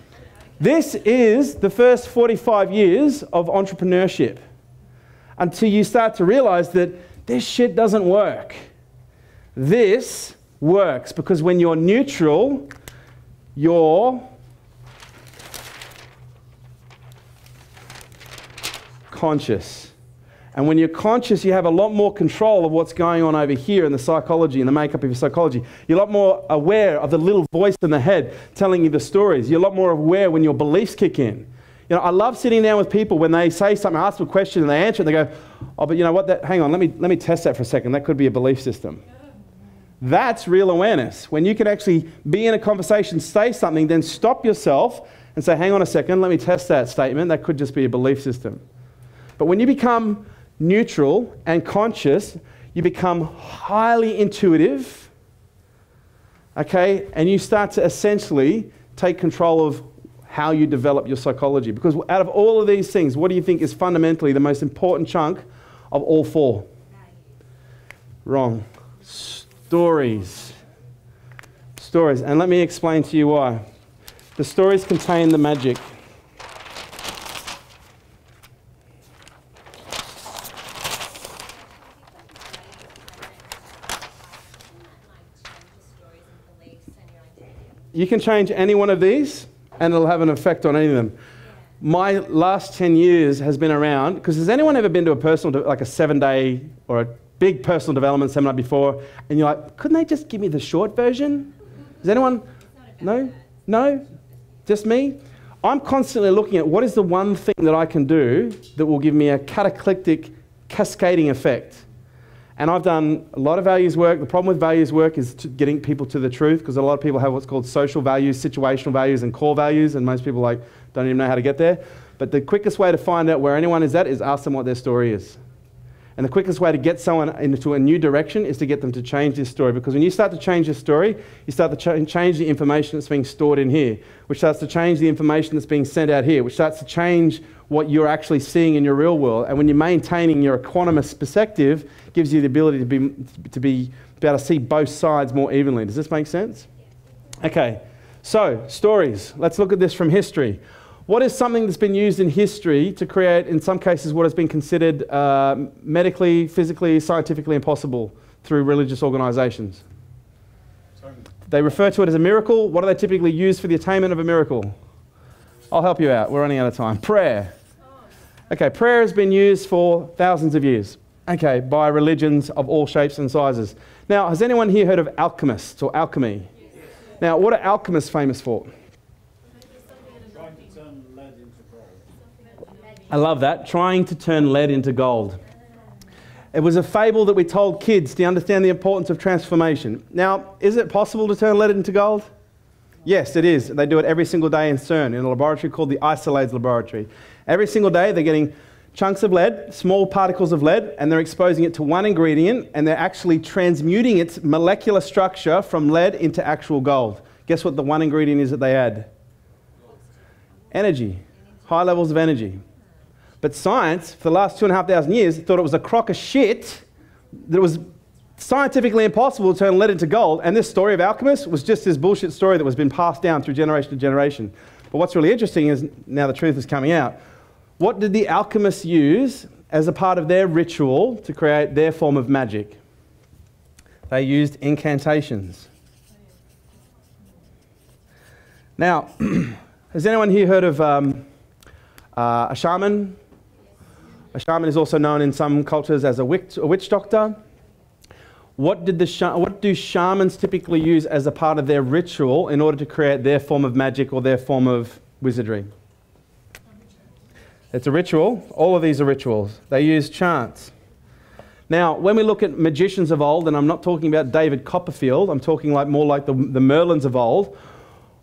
this is the first 45 years of entrepreneurship until you start to realize that this shit doesn't work. This works because when you're neutral, you're conscious. And when you're conscious, you have a lot more control of what's going on over here in the psychology and the makeup of your psychology. You're a lot more aware of the little voice in the head telling you the stories. You're a lot more aware when your beliefs kick in. You know, I love sitting down with people when they say something, ask them a question and they answer it, and they go, oh, but you know what, hang on, let me test that for a second. That could be a belief system. That's real awareness. When you can actually be in a conversation, say something, then stop yourself and say, hang on a second, let me test that statement. That could just be a belief system. But when you become neutral and conscious, you become highly intuitive, okay? And you start to essentially take control of how you develop your psychology. Because out of all of these things, what do you think is fundamentally the most important chunk of all 4? Wrong. Stories. Stories. And let me explain to you why. The stories contain the magic. You can change any one of these and it'll have an effect on any of them. My last 10 years has been around, because has anyone ever been to like a 7-day or a big personal development seminar before, and you're like, couldn't they just give me the short version? Is anyone? No? No? Just me? I'm constantly looking at what is the one thing that I can do that will give me a cataclysmic cascading effect. And I've done a lot of values work. The problem with values work is getting people to the truth, because a lot of people have what's called social values, situational values, and core values, and most people don't even know how to get there. But the quickest way to find out where anyone is at is ask them what their story is. And the quickest way to get someone into a new direction is to get them to change this story. Because when you start to change your story, you start to change the information that's being stored in here, which starts to change the information that's being sent out here, which starts to change what you're actually seeing in your real world. And when you're maintaining your equanimous perspective, gives you the ability to be able to see both sides more evenly. Does this make sense? Okay, so stories. Let's look at this from history. What is something that's been used in history to create, in some cases, what has been considered medically, physically, scientifically impossible through religious organisations? They refer to it as a miracle. What do they typically use for the attainment of a miracle? I'll help you out. We're running out of time. Prayer. Okay, prayer has been used for thousands of years, okay, by religions of all shapes and sizes. Now, has anyone here heard of alchemists or alchemy? Yes. Now, what are alchemists famous for? I love that. Trying to turn lead into gold. It was a fable that we told kids to understand the importance of transformation. Now, is it possible to turn lead into gold? Yes, it is. They do it every single day in CERN, in a laboratory called the Isolades Laboratory. Every single day they're getting chunks of lead, small particles of lead, and they're exposing it to one ingredient, and they're actually transmuting its molecular structure from lead into actual gold. Guess what the one ingredient is that they add? Energy. High levels of energy. But science, for the last 2,500 years, thought it was a crock of shit, that it was scientifically impossible to turn lead into gold, and this story of alchemists was just this bullshit story that was been passed down through generation to generation. But what's really interesting is, now the truth is coming out, what did the alchemists use as a part of their ritual to create their form of magic? They used incantations. Now, has anyone here heard of a shaman? A shaman is also known in some cultures as a witch doctor. What do shamans typically use as a part of their ritual in order to create their form of magic or their form of wizardry? It's a ritual. All of these are rituals. They use chants. Now, when we look at magicians of old, and I'm not talking about David Copperfield, I'm talking more like the Merlins of old,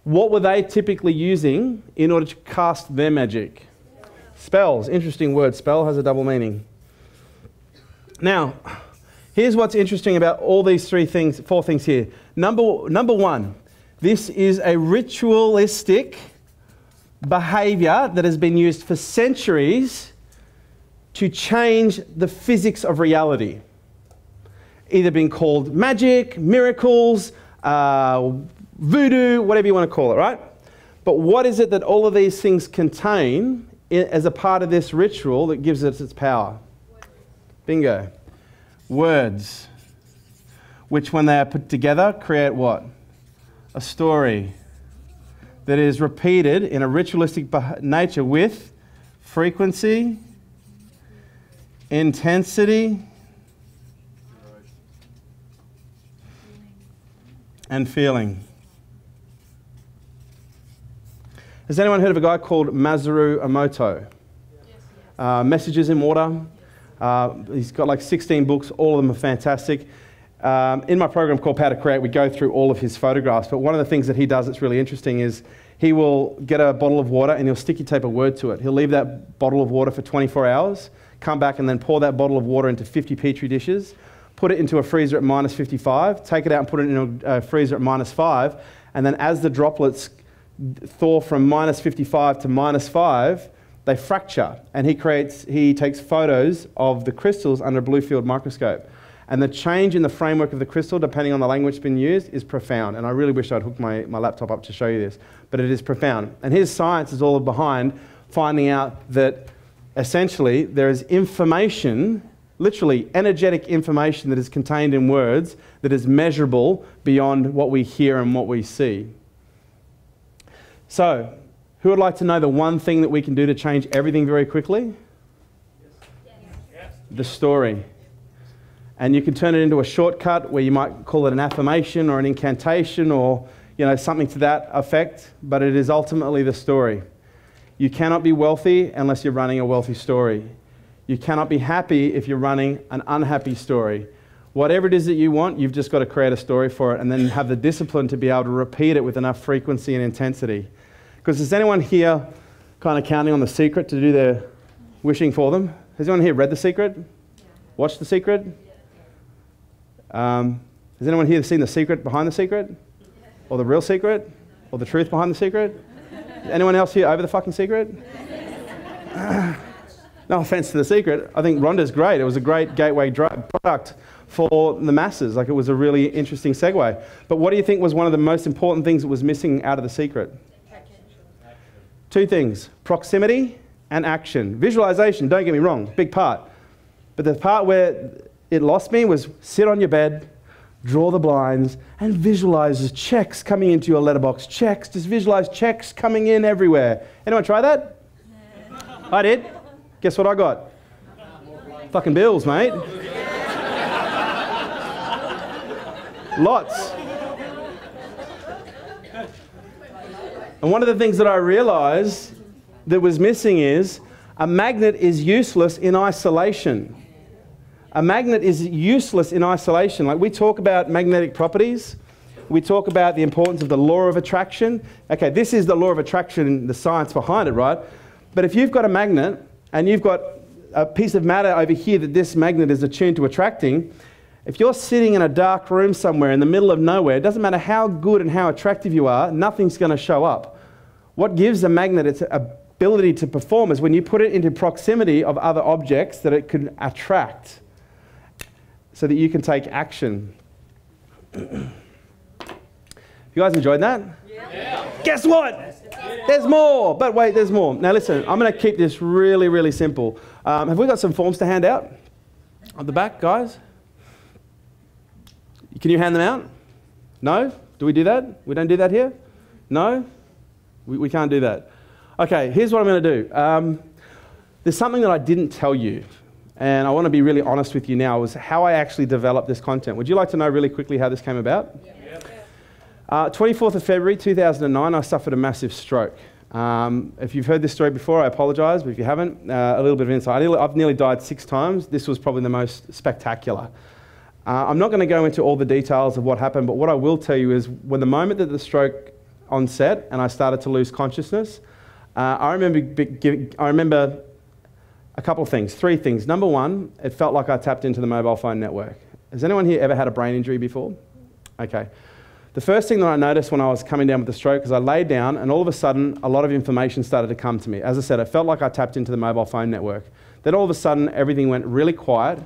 what were they typically using in order to cast their magic? Spells. Interesting word. Spell has a double meaning. Now, here's what's interesting about all these four things here. Number one, this is a ritualistic behavior that has been used for centuries to change the physics of reality. Either being called magic, miracles, voodoo, whatever you want to call it, right? But what is it that all of these things contain as a part of this ritual that gives it its power? Bingo. Words, which when they are put together create what? A story that is repeated in a ritualistic nature with frequency, intensity, and feeling. Has anyone heard of a guy called Masaru Emoto? Messages in Water. He's got like 16 books. All of them are fantastic. In my program called How to Create, we go through all of his photographs. But one of the things that he does that's really interesting is he will get a bottle of water and he'll sticky tape a word to it. He'll leave that bottle of water for 24 hours, come back and then pour that bottle of water into 50 petri dishes, put it into a freezer at minus 55, take it out and put it in a freezer at minus 5, and then as the droplets thaw from minus 55 to minus 5, they fracture, and he takes photos of the crystals under a blue field microscope. And the change in the framework of the crystal, depending on the language being used, is profound. And I really wish I'd hooked my laptop up to show you this, but it is profound. And his science is all behind finding out that essentially there is information, literally energetic information that is contained in words that is measurable beyond what we hear and what we see. So, who would like to know the one thing that we can do to change everything very quickly? Yes. The story. And you can turn it into a shortcut where you might call it an affirmation or an incantation or something to that effect, but it is ultimately the story. You cannot be wealthy unless you're running a wealthy story. You cannot be happy if you're running an unhappy story. Whatever it is that you want, you've just got to create a story for it and then have the discipline to be able to repeat it with enough frequency and intensity. Because does anyone here kind of counting on The Secret to do their wishing for them. Has anyone here read The Secret? Watched The Secret? Has anyone here seen The Secret behind The Secret? Or The Real Secret? Or The Truth Behind The Secret? Anyone else here over the fucking secret? No offense to The Secret. I think Rhonda's great. It was a great gateway product for the masses. Like, it was a really interesting segue. But what do you think was one of the most important things that was missing out of The Secret? Two things: proximity and action. Visualization, don't get me wrong, big part. But the part where it lost me was sit on your bed, draw the blinds, and visualize checks coming into your letterbox. Checks, just visualize checks coming in everywhere. Anyone try that? I did. Guess what I got? Fucking bills, mate. Lots. And one of the things that I realized that was missing is a magnet is useless in isolation. A magnet is useless in isolation. Like, we talk about magnetic properties. We talk about the importance of the law of attraction. Okay, this is the law of attraction, the science behind it, right? But if you've got a magnet and you've got a piece of matter over here that this magnet is attuned to attracting, if you're sitting in a dark room somewhere in the middle of nowhere, it doesn't matter how good and how attractive you are, nothing's going to show up. What gives a magnet its ability to perform is when you put it into proximity of other objects that it can attract, so that you can take action. You guys enjoyed that? Yeah. Guess what? There's more. But wait, there's more. Now listen, I'm going to keep this really, really simple. Have we got some forms to hand out? On the back, guys? Can you hand them out? No? Do we do that? We don't do that here? No? We can't do that. Okay, here's what I'm going to do. There's something that I didn't tell you, and I want to be really honest with you now, was how I actually developed this content. Would you like to know really quickly how this came about? Yeah. 24th of February 2009, I suffered a massive stroke. If you've heard this story before, I apologise, but if you haven't, a little bit of insight. I've nearly died 6 times. This was probably the most spectacular. I'm not going to go into all the details of what happened, but what I will tell you is when the moment that the stroke onset and I started to lose consciousness, I remember a couple of things, 3 things. Number one, it felt like I tapped into the mobile phone network. Has anyone here ever had a brain injury before? Okay. The first thing that I noticed when I was coming down with the stroke is I laid down and all of a sudden a lot of information started to come to me. As I said, it felt like I tapped into the mobile phone network. Then all of a sudden everything went really quiet.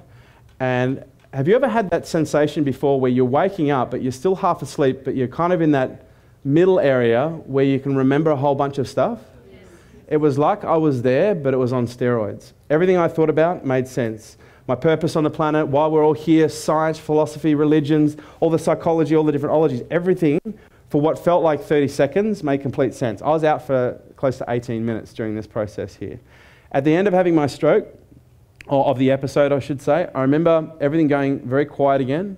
And have you ever had that sensation before where you're waking up but you're still half asleep, but you're kind of in that middle area where you can remember a whole bunch of stuff? Yes. It was like I was there, but it was on steroids. Everything I thought about made sense. My purpose on the planet, why we're all here, science, philosophy, religions, all the psychology, all the different ologies, everything for what felt like 30 seconds made complete sense. I was out for close to 18 minutes during this process here. At the end of having my stroke, or of the episode I should say, I remember everything going very quiet again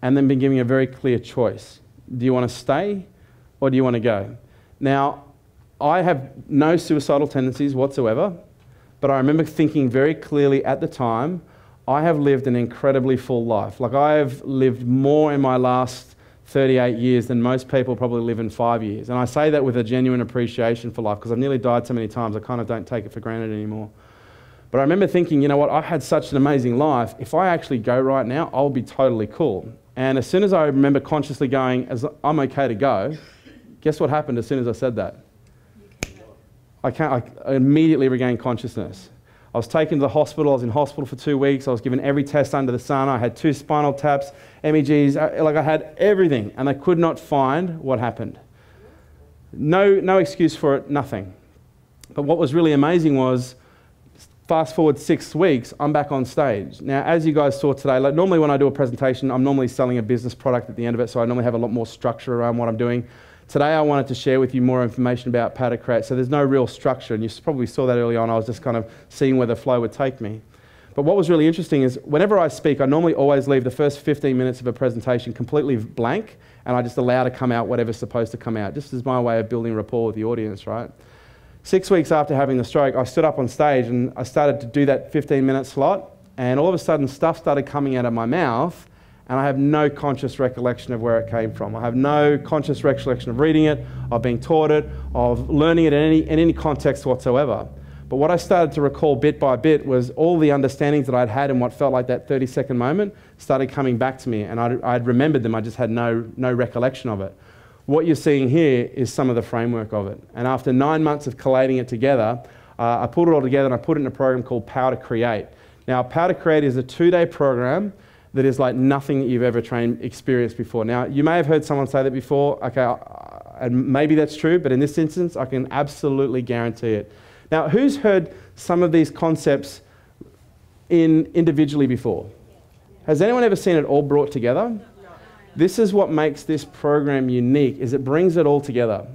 and then being given a very clear choice. Do you want to stay or do you want to go? Now, I have no suicidal tendencies whatsoever, but I remember thinking very clearly at the time, I have lived an incredibly full life. Like, I have lived more in my last 38 years than most people probably live in 5 years. And I say that with a genuine appreciation for life because I've nearly died so many times, I kind of don't take it for granted anymore. But I remember thinking, you know what, I've had such an amazing life. If I actually go right now, I'll be totally cool. And as soon as I remember consciously going, as I'm okay to go, guess what happened as soon as I said that? I immediately regained consciousness. I was taken to the hospital. I was in hospital for 2 weeks. I was given every test under the sun. I had 2 spinal taps, MEGs, like I had everything, and they could not find what happened. No excuse for it, nothing. But what was really amazing was, fast forward 6 weeks, I'm back on stage. Now, as you guys saw today, like normally when I do a presentation, I'm normally selling a business product at the end of it, so I normally have a lot more structure around what I'm doing. Today I wanted to share with you more information about how to create, so there's no real structure, and you probably saw that early on. I was just kind of seeing where the flow would take me. But what was really interesting is whenever I speak, I normally always leave the first 15 minutes of a presentation completely blank, and I just allow to come out whatever's supposed to come out, just as my way of building rapport with the audience, right? 6 weeks after having the stroke, I stood up on stage and I started to do that 15-minute slot, and all of a sudden stuff started coming out of my mouth, and I have no conscious recollection of where it came from. I have no conscious recollection of reading it, of being taught it, of learning it in any context whatsoever. But what I started to recall bit by bit was all the understandings that I'd had in what felt like that 30-second moment started coming back to me, and I'd remembered them, I just had no recollection of it. What you're seeing here is some of the framework of it. And after 9 months of collating it together, I pulled it all together and I put it in a program called Power to Create. Now, Power to Create is a 2-day program that is like nothing that you've ever experienced before. Now, you may have heard someone say that before, okay, and maybe that's true, but in this instance, I can absolutely guarantee it. Now, who's heard some of these concepts individually before? Has anyone ever seen it all brought together? This is what makes this program unique, is it brings it all together.